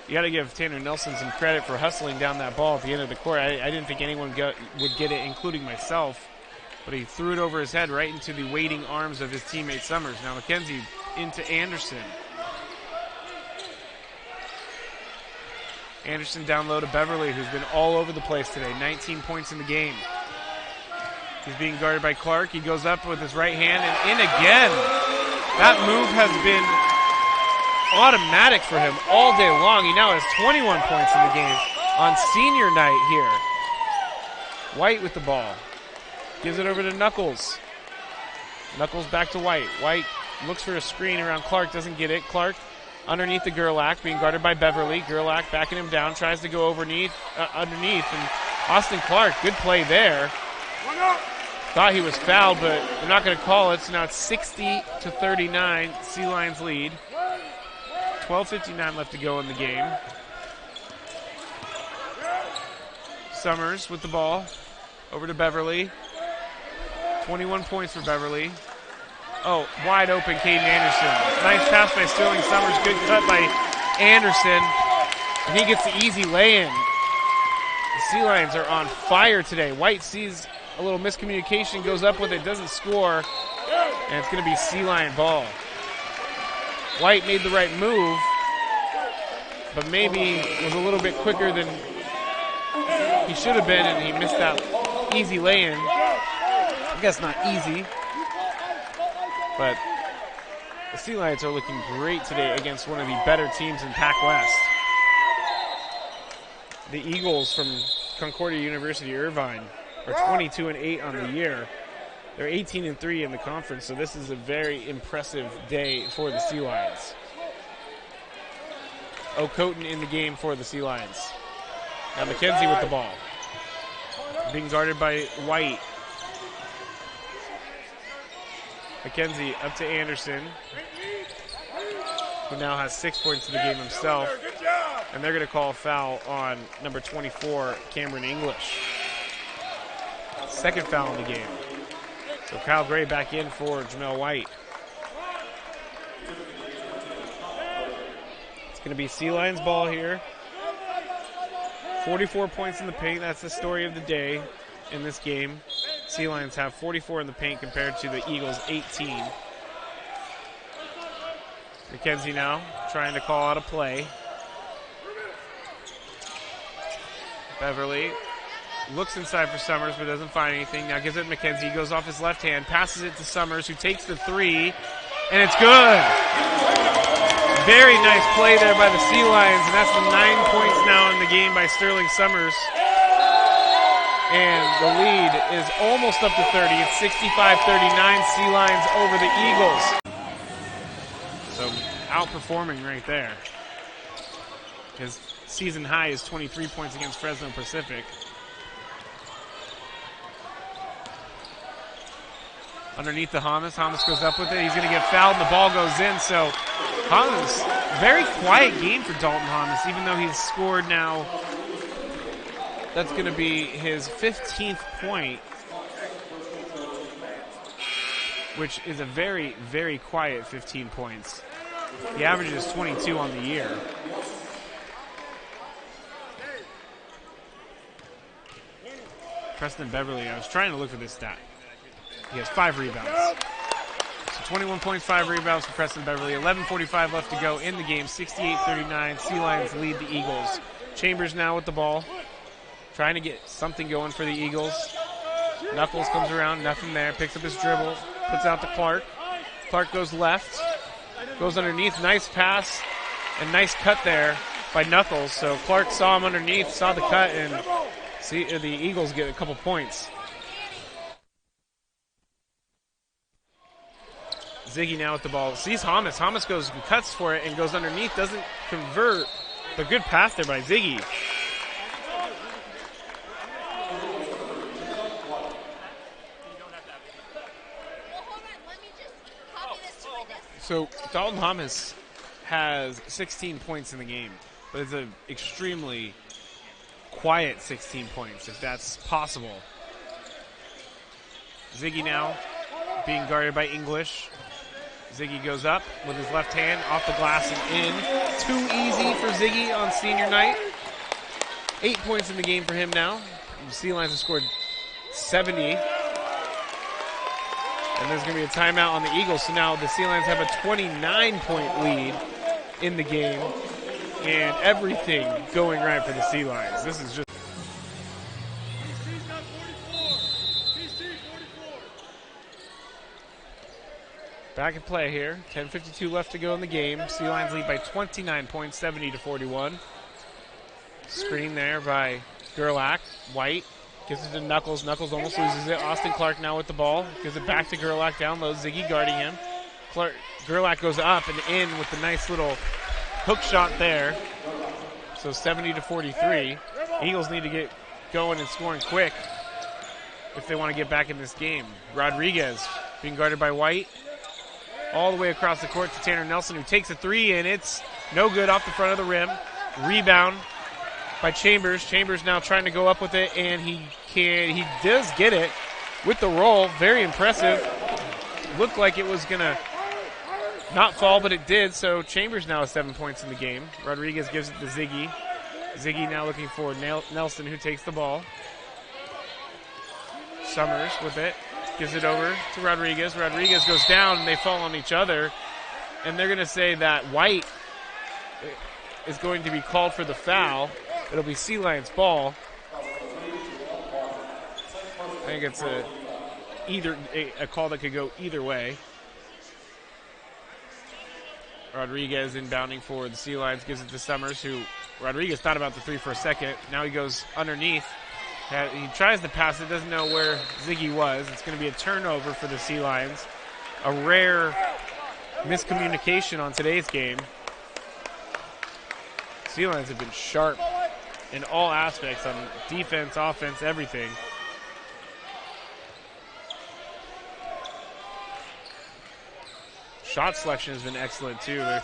You got to give Tanner Nelson some credit for hustling down that ball at the end of the court. I didn't think anyone would get it, including myself. But he threw it over his head right into the waiting arms of his teammate Summers. Now McKenzie into Anderson. Anderson down low to Beverly, who's been all over the place today. 19 points in the game. He's being guarded by Clark. He goes up with his right hand and in again. That move has been automatic for him all day long. He now has 21 points in the game on senior night here. White with the ball. Gives it over to Knuckles. Knuckles back to White. White looks for a screen around Clark, doesn't get it. Clark underneath the Gerlach, being guarded by Beverly. Gerlach backing him down, tries to go underneath, and Austin Clark, good play there. Thought he was fouled, but they're not going to call it, so now it's 60-39, Sea Lions lead. 12:59 left to go in the game. Summers with the ball, over to Beverly. 21 points for Beverly. Oh, wide open Caden Anderson. Nice pass by Sterling Summers. Good cut by Anderson. And he gets the easy lay-in. The Sea Lions are on fire today. White sees a little miscommunication, goes up with it, doesn't score. And it's going to be Sea Lion ball. White made the right move, but maybe was a little bit quicker than he should have been, and he missed that easy lay-in. I guess not easy, but the Sea Lions are looking great today against one of the better teams in Pac West. The Eagles from Concordia University Irvine are 22-8 on the year. They're 18-3 in the conference, so this is a very impressive day for the Sea Lions. O'Coton in the game for the Sea Lions. Now McKenzie with the ball. Being guarded by White. McKenzie up to Anderson, who now has 6 points in the game himself. And they're going to call a foul on number 24, Cameron English. Second foul in the game. So Kyle Gray back in for Jamel White. It's going to be Sea Lions ball here. 44 points in the paint. That's the story of the day in this game. Sea Lions have 44 in the paint compared to the Eagles' 18. McKenzie now trying to call out a play. Beverly looks inside for Summers but doesn't find anything. Now gives it to McKenzie. He goes off his left hand, passes it to Summers, who takes the three, and it's good. Very nice play there by the Sea Lions, and that's the 9 points now in the game by Sterling Summers. And the lead is almost up to 30. It's 65-39, Sea Lions over the Eagles. So outperforming right there. His season high is 23 points against Fresno Pacific. Underneath the Hamas. Hamas goes up with it. He's going to get fouled, and the ball goes in. So Hamas, very quiet game for Dalton Hamas, even though he's scored now. That's going to be his 15th point, which is a very, very quiet 15 points. The average is 22 on the year. Preston Beverly, I was trying to look for this stat. He has 5 rebounds. So 21 points, 5 rebounds for Preston Beverly. 11:45 left to go in the game. 68-39. Sea Lions lead the Eagles. Chambers now with the ball. Trying to get something going for the Eagles. Knuckles comes around, nothing there. Picks up his dribble, puts out to Clark. Clark goes left, goes underneath. Nice pass and nice cut there by Knuckles. So Clark saw him underneath, saw the cut, and the Eagles get a couple points. Ziggy now with the ball. Sees Hamas. Hamas goes and cuts for it and goes underneath. Doesn't convert. But good pass there by Ziggy. So Dalton Hamas has 16 points in the game, but it's an extremely quiet 16 points, if that's possible. Ziggy now being guarded by English. Ziggy goes up with his left hand off the glass and in. Too easy for Ziggy on senior night. 8 points in the game for him now. The Sea Lions have scored 70. And there's going to be a timeout on the Eagles. So now the Sea Lions have a 29-point lead in the game. And everything going right for the Sea Lions. This is just... Back in play here. 10:52 left to go in the game. Sea Lions lead by 29 points, 70-41. Screen there by Gerlach. White gives it to Knuckles. Knuckles almost loses it. Austin Clark now with the ball. Gives it back to Gerlach down low. Ziggy guarding him. Gerlach goes up and in with the nice little hook shot there. So 70-43. Eagles need to get going and scoring quick if they want to get back in this game. Rodriguez being guarded by White. All the way across the court to Tanner Nelson, who takes a three, and it's no good off the front of the rim. Rebound by Chambers. Chambers now trying to go up with it, and he does get it with the roll. Very impressive. Looked like it was going to not fall, but it did. So Chambers now has 7 points in the game. Rodriguez gives it to Ziggy. Ziggy now looking for Nelson, who takes the ball. Summers with it. Gives it over to Rodriguez. Rodriguez goes down, and they fall on each other. And they're going to say that White is going to be called for the foul. It'll be Sea Lions ball. I think it's a call that could go either way. Rodriguez inbounding for the Sea Lions, gives it to Summers, who Rodriguez thought about the three for a second. Now he goes underneath. He tries to pass it, doesn't know where Ziggy was. It's going to be a turnover for the Sea Lions. A rare miscommunication on today's game. Sea Lions have been sharp in all aspects, on defense, offense, everything. Shot selection has been excellent too. They're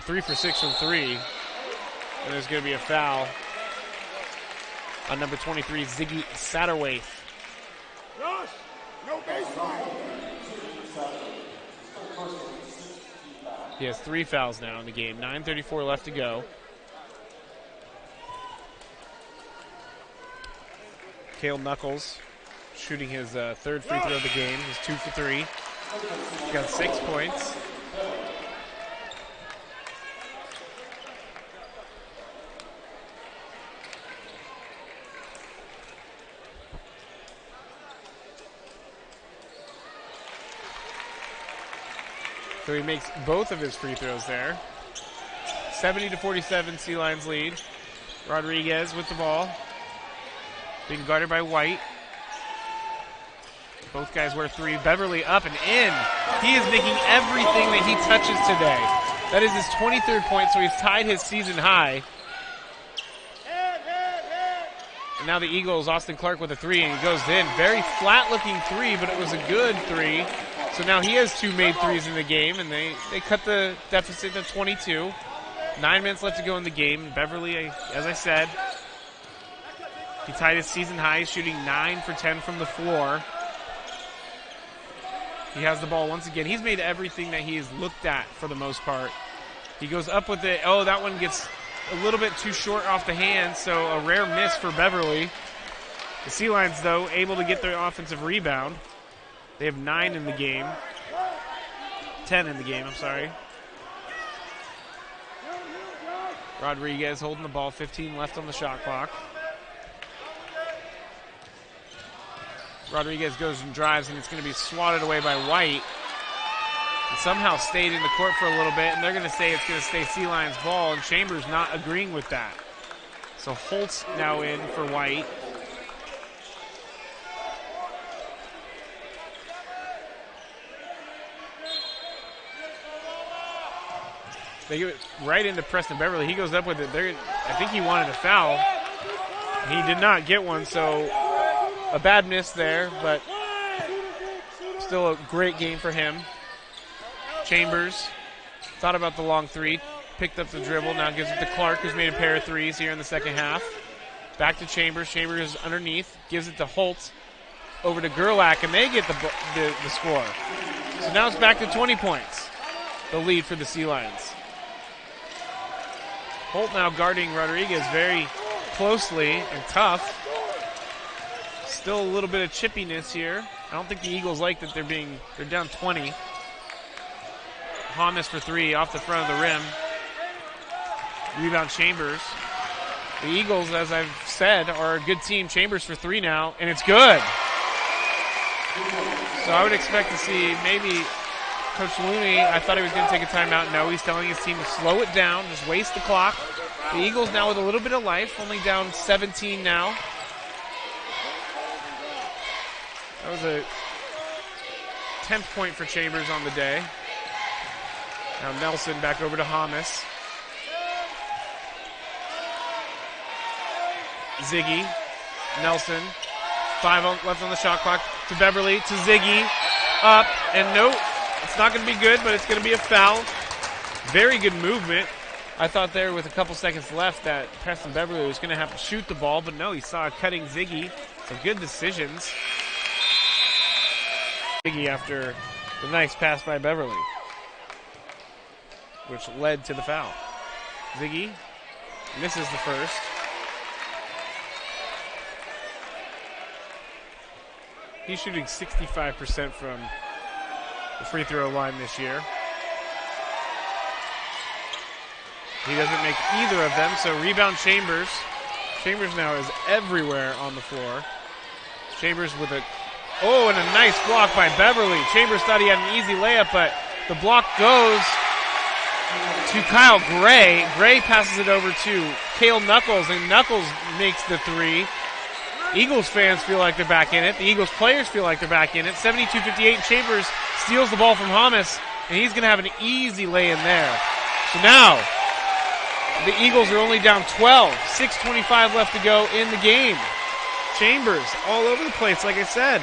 3 for 6 from three. And there's going to be a foul on number 23, Ziggy Satterwaith. Rush! No baseline! He has 3 fouls now in the game. 9:34 left to go. Cale Knuckles shooting his third free throw of the game. He's 2 for 3. He's got 6 points. So he makes both of his free throws there. 70-47, Sea Lions lead. Rodriguez with the ball. Being guarded by White. Both guys wear 3. Beverly up and in. He is making everything that he touches today. That is his 23rd point, so he's tied his season high. And now the Eagles, Austin Clark with a 3, and he goes in. Very flat-looking 3, but it was a good 3. So now he has 2 made 3s in the game, and they cut the deficit to 22. 9 minutes left to go in the game. Beverly, as I said, he tied his season high, shooting 9 for 10 from the floor. He has the ball once again. He's made everything that he has looked at for the most part. He goes up with it. Oh, that one gets a little bit too short off the hand, so a rare miss for Beverly. The Sea Lions, though, able to get their offensive rebound. They have 9 in the game. 10 in the game, I'm sorry. Rodriguez holding the ball, 15 left on the shot clock. Rodriguez goes and drives, and it's going to be swatted away by White. And somehow stayed in the court for a little bit, and they're going to say it's going to stay Sea Lions ball, and Chambers not agreeing with that. So Holtz now in for White. They give it right into Preston Beverly. He goes up with it. I think he wanted a foul. He did not get one, so a bad miss there, but still a great game for him. Chambers thought about the long 3, picked up the dribble, now gives it to Clark, who's made a pair of 3s here in the second half. Back to Chambers. Chambers underneath, gives it to Holtz, over to Gerlach, and they get the score. So now it's back to 20 points, the lead for the Sea Lions. Holt now guarding Rodriguez very closely and tough. Still a little bit of chippiness here. I don't think the Eagles like that they're down 20. Hamas for 3 off the front of the rim. Rebound Chambers. The Eagles, as I've said, are a good team. Chambers for 3 now, and it's good. So I would expect to see maybe Coach Looney, I thought he was going to take a timeout. No, he's telling his team to slow it down, just waste the clock. The Eagles now with a little bit of life, only down 17 now. That was a 10th point for Chambers on the day. Now Nelson back over to Hamas. Ziggy, Nelson, 5 left on the shot clock to Beverly, to Ziggy, up, and nope, it's not going to be good, but it's going to be a foul. Very good movement. I thought there with a couple seconds left that Preston Beverly was going to have to shoot the ball, but no, he saw a cutting Ziggy. So good decisions. Ziggy after the nice pass by Beverly, which led to the foul. Ziggy misses the first. He's shooting 65% from the free throw line this year. He doesn't make either of them, so rebound Chambers. Chambers now is everywhere on the floor. Chambers with a, oh, and a nice block by Beverly. Chambers thought he had an easy layup, but the block goes to Kyle Gray. Gray passes it over to Cale Knuckles, and Knuckles makes the three. Eagles fans feel like they're back in it. The Eagles players feel like they're back in it. 72-58, Chambers steals the ball from Hamas, and he's going to have an easy lay in there. So now, the Eagles are only down 12. 6:25 left to go in the game. Chambers all over the place, like I said.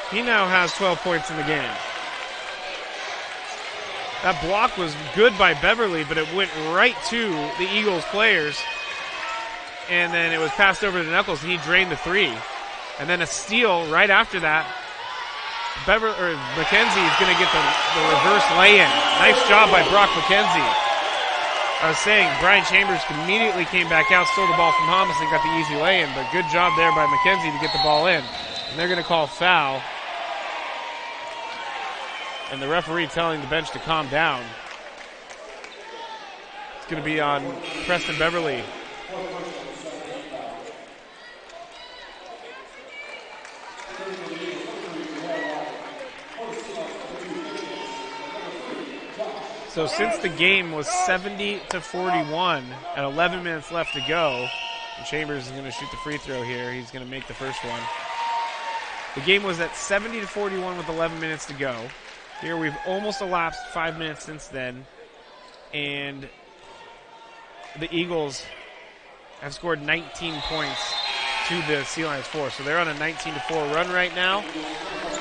He now has 12 points in the game. That block was good by Beverly, but it went right to the Eagles players. And then it was passed over to Knuckles, and he drained the three. And then a steal right after that. McKenzie is going to get the reverse lay-in. Nice job by Brock McKenzie. I was saying, Brian Chambers immediately came back out, stole the ball from Hamas, and got the easy lay-in. But good job there by McKenzie to get the ball in. And they're going to call foul. And the referee telling the bench to calm down. It's going to be on Preston Beverly. So since the game was 70-41 at 11 minutes left to go, and Chambers is going to shoot the free throw here. He's going to make the first one. The game was at 70-41 with 11 minutes to go. Here we've almost elapsed 5 minutes since then, and the Eagles have scored 19 points to the Sea Lions 4. So they're on a 19-4 run right now.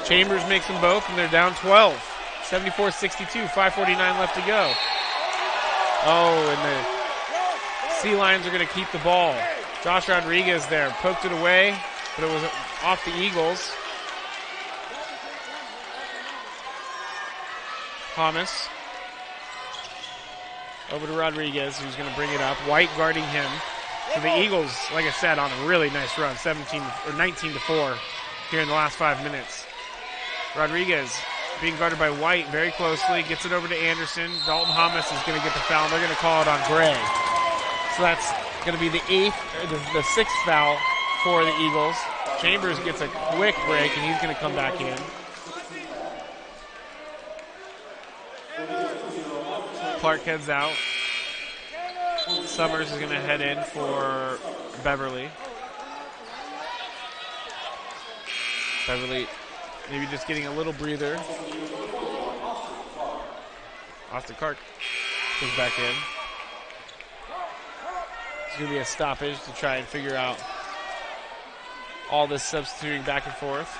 Chambers makes them both, and they're down 12. 74-62, 5:49 left to go. Oh, and the Sea Lions are going to keep the ball. Josh Rodriguez there, poked it away, but it was off the Eagles. Hamas over to Rodriguez, who's going to bring it up. White guarding him. So the Eagles, like I said, on a really nice run, 19-4 here in the last 5 minutes. Rodriguez being guarded by White very closely, gets it over to Anderson. Dalton Hamas is going to get the foul, and they're going to call it on Gray. So that's going to be the sixth foul for the Eagles. Chambers gets a quick break, and he's going to come back in. Clark heads out. Summers is going to head in for Beverly. Beverly maybe just getting a little breather. Austin Clark goes back in. It's going to be a stoppage to try and figure out all this substituting back and forth.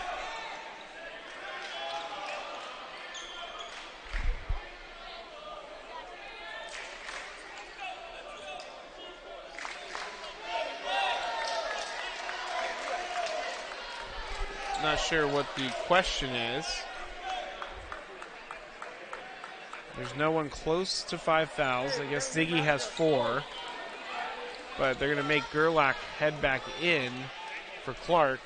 Not sure what the question is. There's no one close to 5 fouls. I guess Ziggy has 4. But they're going to make Gerlach head back in for Clark.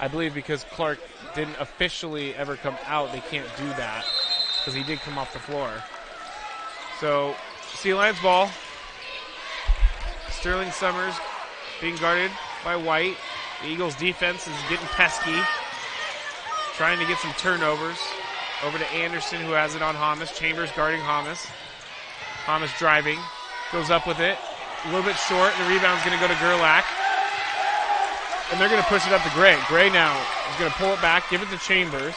I believe because Clark didn't officially ever come out, they can't do that because he did come off the floor. So, Sea Lions ball. Sterling Summers being guarded by White. The Eagles defense is getting pesky, trying to get some turnovers. Over to Anderson, who has it on Hamas. Chambers guarding Hamas. Hamas driving, goes up with it. A little bit short. The rebound's going to go to Gerlach. And they're going to push it up to Gray. Gray now is going to pull it back, give it to Chambers.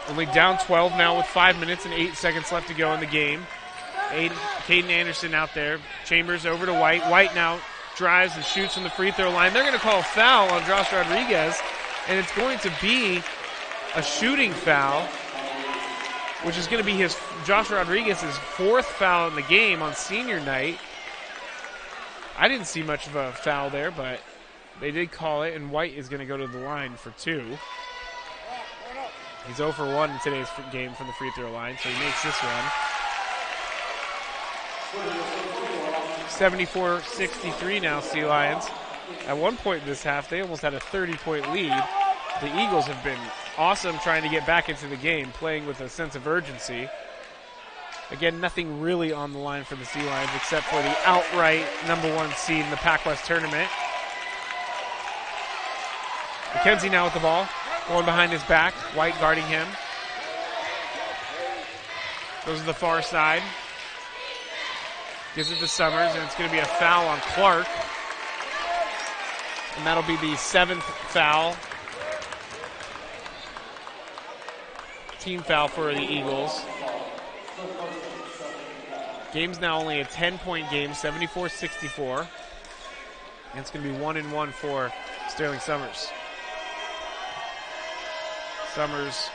Only down 12 now with 5 minutes and 8 seconds left to go in the game. Caden Anderson out there. Chambers over to White. White now drives and shoots from the free throw line. They're going to call a foul on Josh Rodriguez, and it's going to be a shooting foul, which is going to be Josh Rodriguez's 4th foul in the game on senior night. I didn't see much of a foul there, but they did call it, and White is going to go to the line for 2. He's 0 for 1 in today's game from the free throw line, so he makes this one. 74-63 now, Sea Lions. At one point in this half, they almost had a 30-point lead. The Eagles have been awesome trying to get back into the game, playing with a sense of urgency. Again, nothing really on the line for the Sea Lions except for the outright #1 seed in the Pac-West tournament. McKenzie now with the ball, going behind his back. White guarding him. Goes to the far side. Gives it to Summers, and it's going to be a foul on Clark. And that'll be the 7th foul. Team foul for the Eagles. Game's now only a 10-point game, 74-64. And it's going to be 1-1 for Sterling Summers. Summers,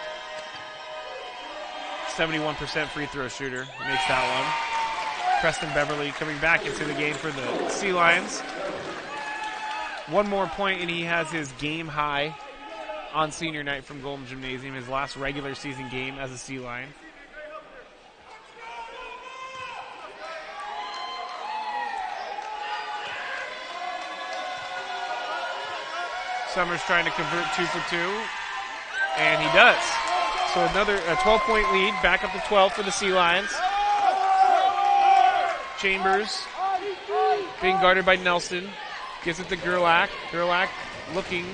71% free throw shooter, makes that one. Preston Beverly coming back into the game for the Sea Lions. One more point and he has his game high on senior night from Golden Gymnasium, his last regular season game as a Sea Lion. Summers trying to convert 2 for 2, and he does. So another 12-point lead, back up to 12 for the Sea Lions. Chambers being guarded by Nelson. Gives it to Gerlach. Gerlach looking.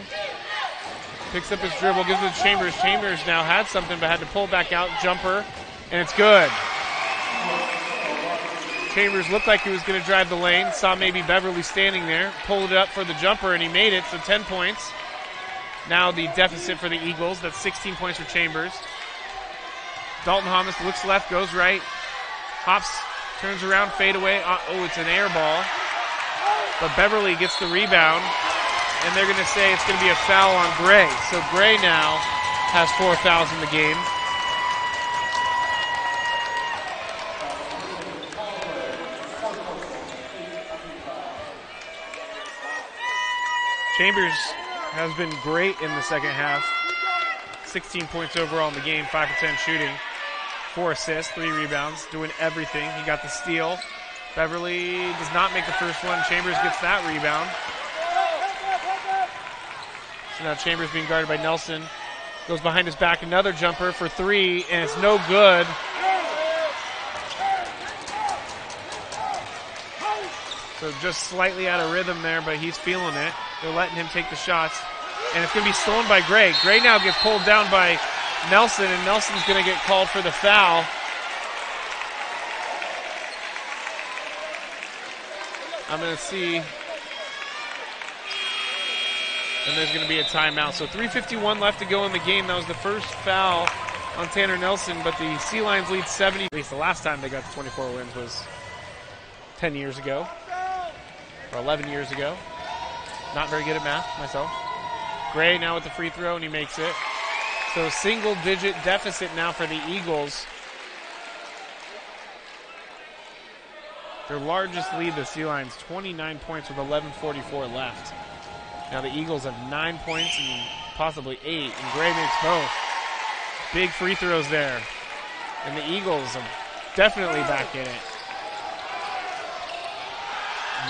Picks up his dribble. Gives it to Chambers. Chambers now had something but had to pull back out. Jumper. And it's good. Chambers looked like he was going to drive the lane. Saw maybe Beverly standing there. Pulled it up for the jumper and he made it. So 10 points. Now the deficit for the Eagles. That's 16 points for Chambers. Dalton Hamas looks left, goes right. Hops. Turns around, fade away. Oh, it's an air ball. But Beverly gets the rebound. And they're going to say it's going to be a foul on Gray. So Gray now has 4 fouls in the game. Chambers has been great in the second half. 16 points overall in the game, 5 for 10 shooting. 4 assists, 3 rebounds, doing everything. He got the steal. Beverly does not make the first one. Chambers gets that rebound. So now Chambers being guarded by Nelson. Goes behind his back, another jumper for 3, and it's no good. So just slightly out of rhythm there, but he's feeling it. They're letting him take the shots. And it's going to be stolen by Gray. Gray now gets pulled down by Nelson, and Nelson's going to get called for the foul. I'm going to see. And there's going to be a timeout. So 3:51 left to go in the game. That was the first foul on Tanner Nelson, but the Sea Lions lead 70. At least the last time they got to 24 wins was 10 years ago, or 11 years ago. Not very good at math myself. Gray now with the free throw, and he makes it. So single-digit deficit now for the Eagles. Their largest lead, the Sea Lions, 29 points with 11:44 left. Now the Eagles have 9 points and possibly 8, and Gray makes both. Big free throws there. And the Eagles are definitely back in it.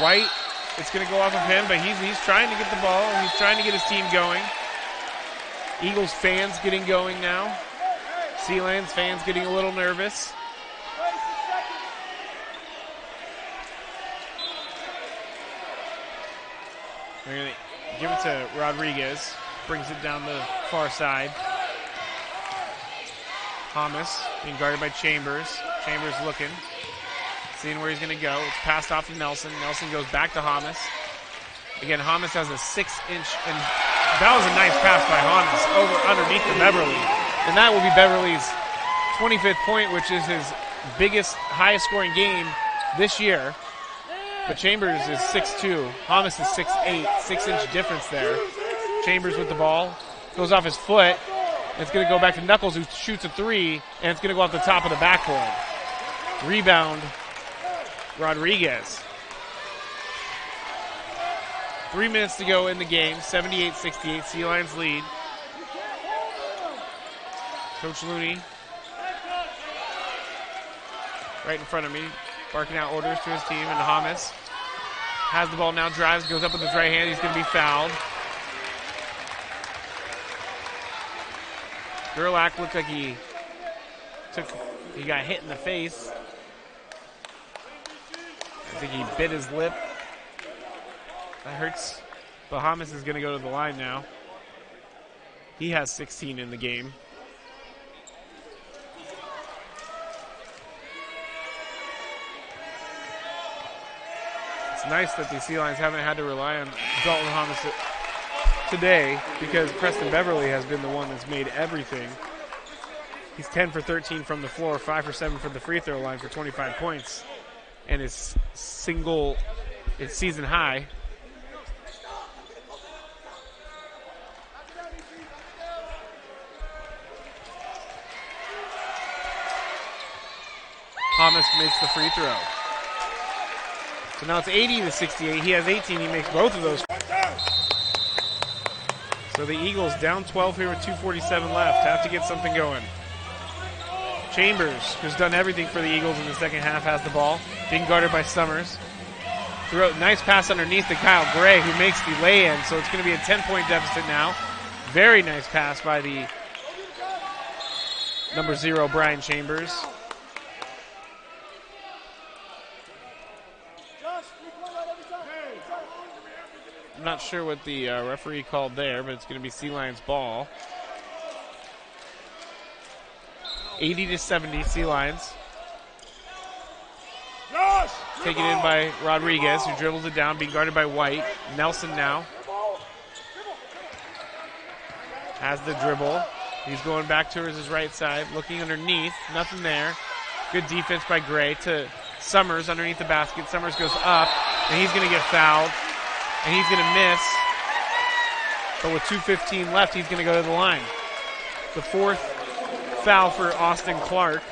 White, it's going to go off of him, but he's trying to get the ball, and he's trying to get his team going. Eagles fans getting going now. Sea Lions fans getting a little nervous. Give it to Rodriguez. Brings it down the far side. Hamas being guarded by Chambers. Chambers looking. Seeing where he's going to go. It's passed off to Nelson. Nelson goes back to Hamas. Again, Hamas has a 6-inch, and that was a nice pass by Hamas over underneath to Beverly. And that will be Beverly's 25th point, which is his biggest, highest scoring game this year. But Chambers is 6'2". Hamas is 6'8". 6-inch difference there. Chambers with the ball. Goes off his foot. And it's going to go back to Knuckles, who shoots a three, and it's going to go off the top of the backboard. Rebound, Rodriguez. 3 minutes to go in the game. 78-68. Sea Lions lead. Coach Looney right in front of me, barking out orders to his team, and Hamas has the ball now, drives, goes up with his right hand. He's going to be fouled. Gerlach looked like he got hit in the face. I think he bit his lip. That hurts. But Hamas is going to go to the line now. He has 16 in the game. It's nice that the Sea Lions haven't had to rely on Dalton Hamas today, because Preston Beverly has been the one that's made everything. He's 10 for 13 from the floor, 5 for 7 from the free throw line for 25 points, and it's season high. Hamas makes the free throw. So now it's 80-68. He has 18. He makes both of those. So the Eagles down 12 here with 2:47 left. Have to get something going. Chambers, who's done everything for the Eagles in the second half, has the ball. Being guarded by Summers. Threw a nice pass underneath to Kyle Gray, who makes the lay-in. So it's going to be a 10-point deficit now. Very nice pass by the number 0, Brian Chambers. I'm not sure what the referee called there, but it's going to be Sea Lions ball. 80-70, Sea Lions. Taken in by Rodriguez, who dribbles it down, being guarded by White. Nelson now has the dribble. He's going back towards his right side, looking underneath. Nothing there. Good defense by Gray to Summers underneath the basket. Summers goes up, and he's going to get fouled. And he's going to miss. But with 2:15 left, he's going to go to the line. The fourth foul for Austin Clark.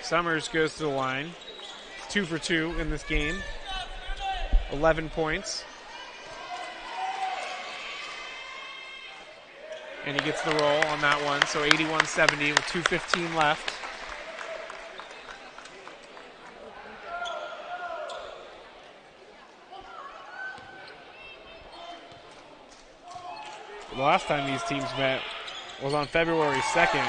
Summers goes to the line. 2 for 2 in this game. 11 points. And he gets the roll on that one. So 81-70 with 2:15 left. The last time these teams met was on February 2nd,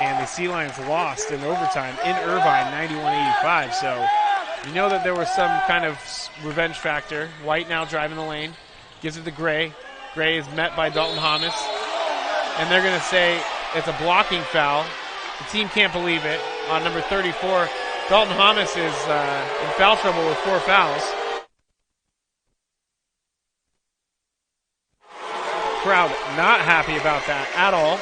and the Sea Lions lost in overtime in Irvine, 91-85. So you know that there was some kind of revenge factor. White now driving the lane, gives it to Gray. Gray is met by Dalton Hamas, and they're going to say it's a blocking foul. The team can't believe it. On number 34, Dalton Hamas is in foul trouble with 4 fouls. Crowd not happy about that at all.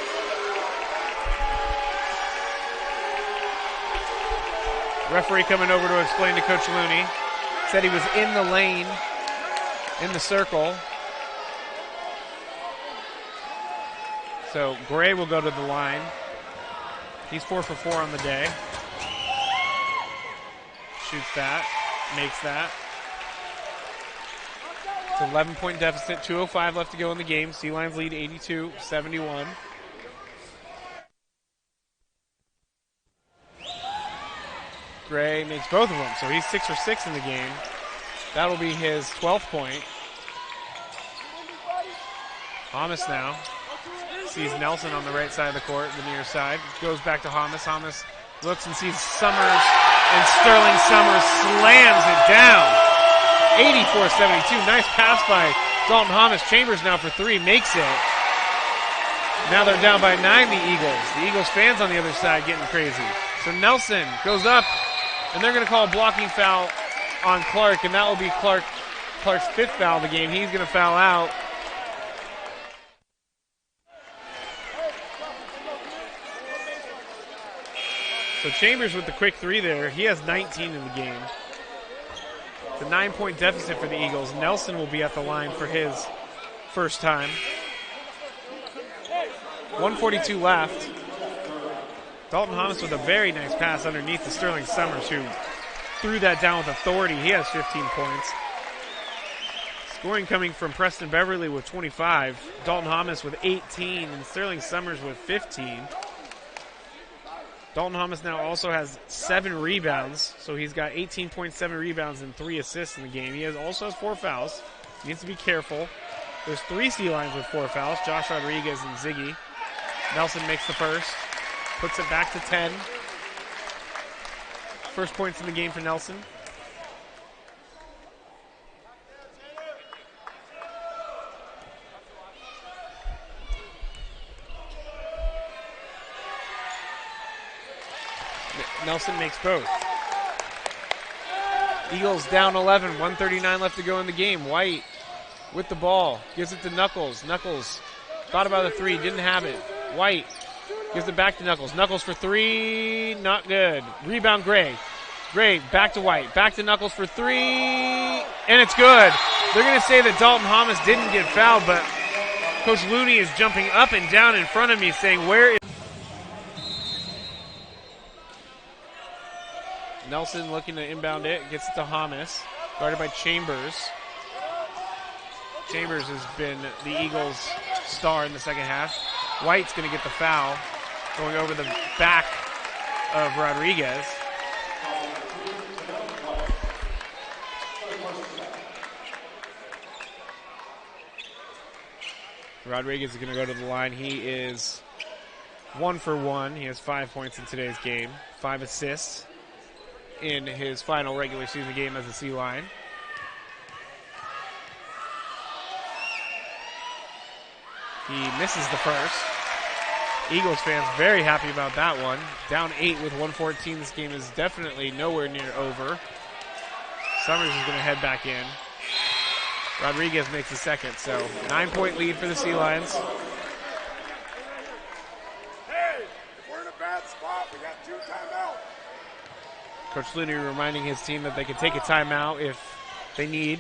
Referee coming over to explain to Coach Looney. Said he was in the lane, in the circle. So Gray will go to the line. He's 4 for 4 on the day. Shoots that, makes that. It's an 11-point deficit, 2:05 left to go in the game. Sea Lions lead 82-71. Gray makes both of them, so he's 6 for 6 in the game. That'll be his 12th point. Hamas now sees Nelson on the right side of the court, the near side. Goes back to Hamas. Hamas looks and sees Summers And Sterling Summers slams it down. 84-72. Nice pass by Dalton Thomas. Chambers now for three. Makes it. Now they're down by 9, the Eagles. The Eagles fans on the other side getting crazy. So Nelson goes up, and they're going to call a blocking foul on Clark, and that will be Clark's fifth foul of the game. He's going to foul out. So Chambers with the quick three there. He has 19 in the game. It's a 9-point deficit for the Eagles. Nelson will be at the line for his first time. 1:42 left. Dalton Thomas with a very nice pass underneath to Sterling Summers, who threw that down with authority. He has 15 points. Scoring coming from Preston Beverly with 25, Dalton Thomas with 18, and Sterling Summers with 15. Dalton Thomas now also has 7 rebounds, so he's got 18.7 rebounds and 3 assists in the game. He also has 4 fouls. He needs to be careful. There's 3 C-lines with 4 fouls, Josh Rodriguez and Ziggy. Nelson makes the first, puts it back to 10. First points in the game for Nelson. Nelson makes both. Eagles down 11, 1:39 left to go in the game. White with the ball, gives it to Knuckles. Knuckles thought about a three, didn't have it. White gives it back to Knuckles. Knuckles for three, not good. Rebound Gray. Gray back to White, back to Knuckles for three, and it's good. They're going to say that Dalton Thomas didn't get fouled, but Coach Looney is jumping up and down in front of me saying, where is... Nelson looking to inbound it, gets it to Thomas, guarded by Chambers. Chambers has been the Eagles' star in the second half. White's going to get the foul, going over the back of Rodriguez. Rodriguez is going to go to the line. He is 1 for 1. He has 5 points in today's game, 5 assists in his final regular season game as a C-line. He misses the first. Eagles fans very happy about that one. Down 8 with 1:14. This game is definitely nowhere near over. Summers is going to head back in. Rodriguez makes the second, so 9-point lead for the Sea Lions. Hey, if we're in a bad spot, we got 2 timeouts. Coach Looney reminding his team that they can take a timeout if they need.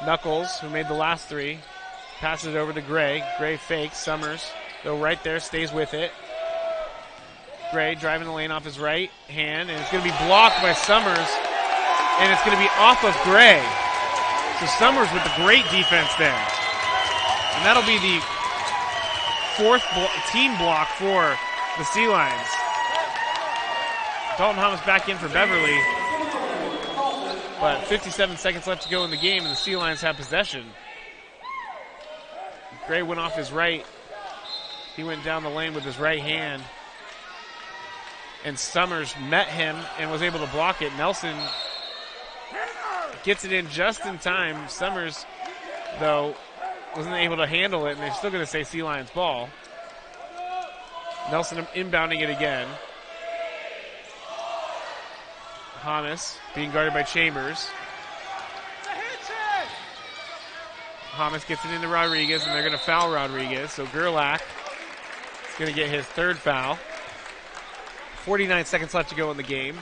Knuckles, who made the last 3, passes it over to Gray. Gray fakes. Summers, though, right there, stays with it. Gray driving the lane off his right hand, and it's going to be blocked by Summers, and it's going to be off of Gray. So Summers with the great defense there. And that'll be the 4th team block for the Sea Lions. Dalton Thomas back in for Beverly. But 57 seconds left to go in the game, and the Sea Lions have possession. Gray went off his right. He went down the lane with his right hand. And Summers met him and was able to block it. Nelson gets it in just in time. Summers, though, wasn't able to handle it, and they're still going to say Sea Lions ball. Nelson inbounding it again. Thomas being guarded by Chambers. Thomas gets it into Rodriguez, and they're going to foul Rodriguez. So Gerlach is going to get his 3rd foul. 49 seconds left to go in the game.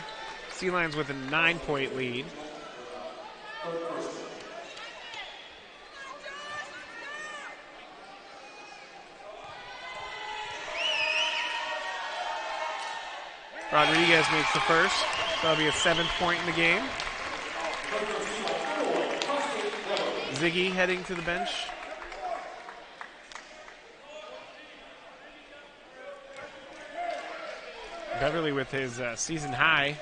Sea Lions with a 9-point lead. Rodriguez makes the first. That'll be a 7th point in the game. Ziggy heading to the bench. Beverly with his season high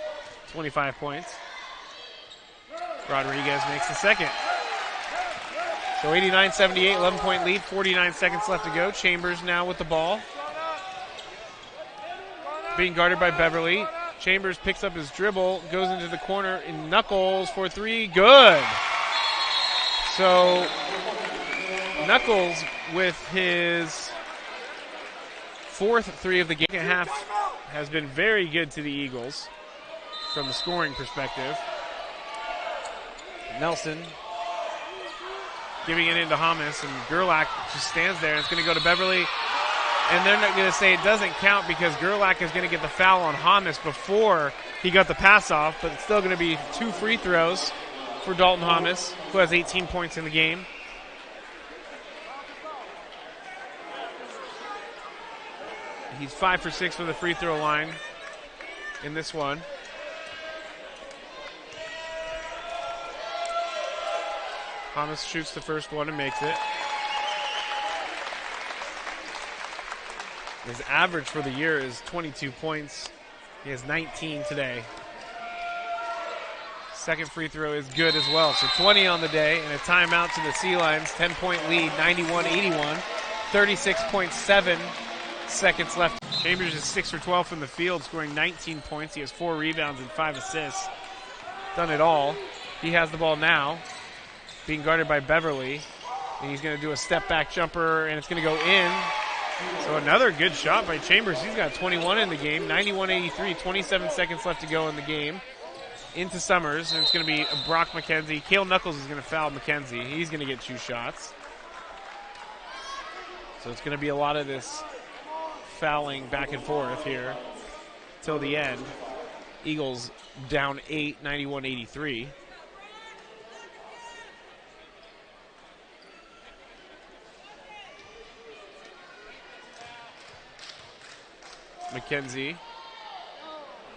25 points. Rodriguez makes the second. So 89-78, 11-point lead, 49 seconds left to go. Chambers now with the ball. Being guarded by Beverly. Chambers picks up his dribble, goes into the corner, and Knuckles for three. Good. So Knuckles with his fourth three of the game half has been very good to the Eagles from the scoring perspective. Nelson giving it into Hamas, and Gerlach just stands there, and it's going to go to Beverly. And they're not going to say it doesn't count because Gerlach is going to get the foul on Hamas before he got the pass off, but it's still going to be 2 free throws for Dalton Hamas, who has 18 points in the game. He's 5 for 6 from the free throw line in this one. Hamas shoots the first one and makes it. His average for the year is 22 points. He has 19 today. Second free throw is good as well. So 20 on the day and a timeout to the Sea Lions. 10-point lead, 91-81. 36.7 seconds left. Chambers is 6 for 12 from the field, scoring 19 points. He has 4 rebounds and 5 assists. Done it all. He has the ball now, being guarded by Beverly. And he's going to do a step-back jumper, and it's going to go in. So another good shot by Chambers. He's got 21 in the game, 91-83, 27 seconds left to go in the game. Into Summers, and it's going to be Brock McKenzie. Cale Knuckles is going to foul McKenzie. He's going to get 2 shots. So it's going to be a lot of this fouling back and forth here till the end. Eagles down 8, 91-83. McKenzie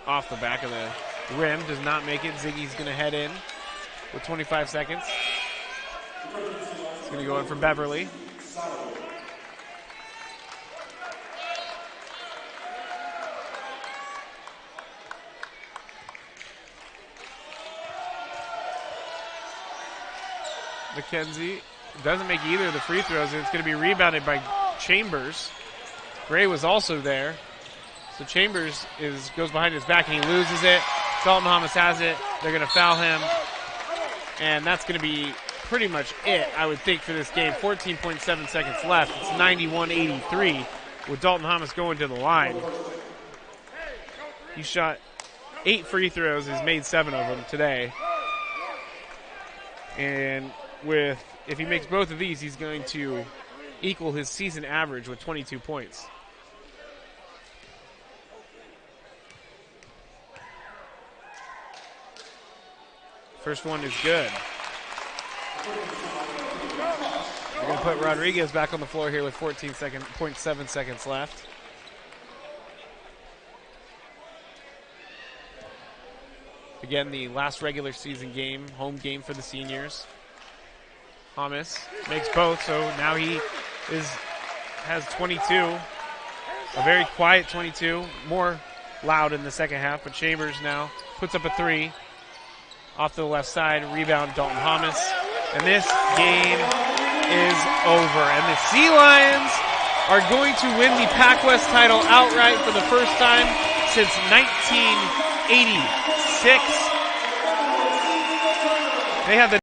off the back of the rim, does not make it. Ziggy's going to head in with 25 seconds. It's going to go in for Beverly. McKenzie doesn't make either of the free throws, and it's going to be rebounded by Chambers. Gray was also there. So Chambers goes behind his back and he loses it. Dalton Hamas has it. They're going to foul him. And that's going to be pretty much it, I would think, for this game. 14.7 seconds left. It's 91-83 with Dalton Hamas going to the line. He shot 8 free throws. He's made 7 of them today. And if he makes both of these, he's going to equal his season average with 22 points. First one is good. We're going to put Rodriguez back on the floor here with 14.7 seconds left. Again, the last regular season game, home game for the seniors. Hamas makes both, so now he has 22. A very quiet 22, more loud in the second half, but Chambers now puts up a 3. Off to the left side, rebound Dalton Hamas. And this game is over. And the Sea Lions are going to win the Pac-West title outright for the first time since 1986. They have the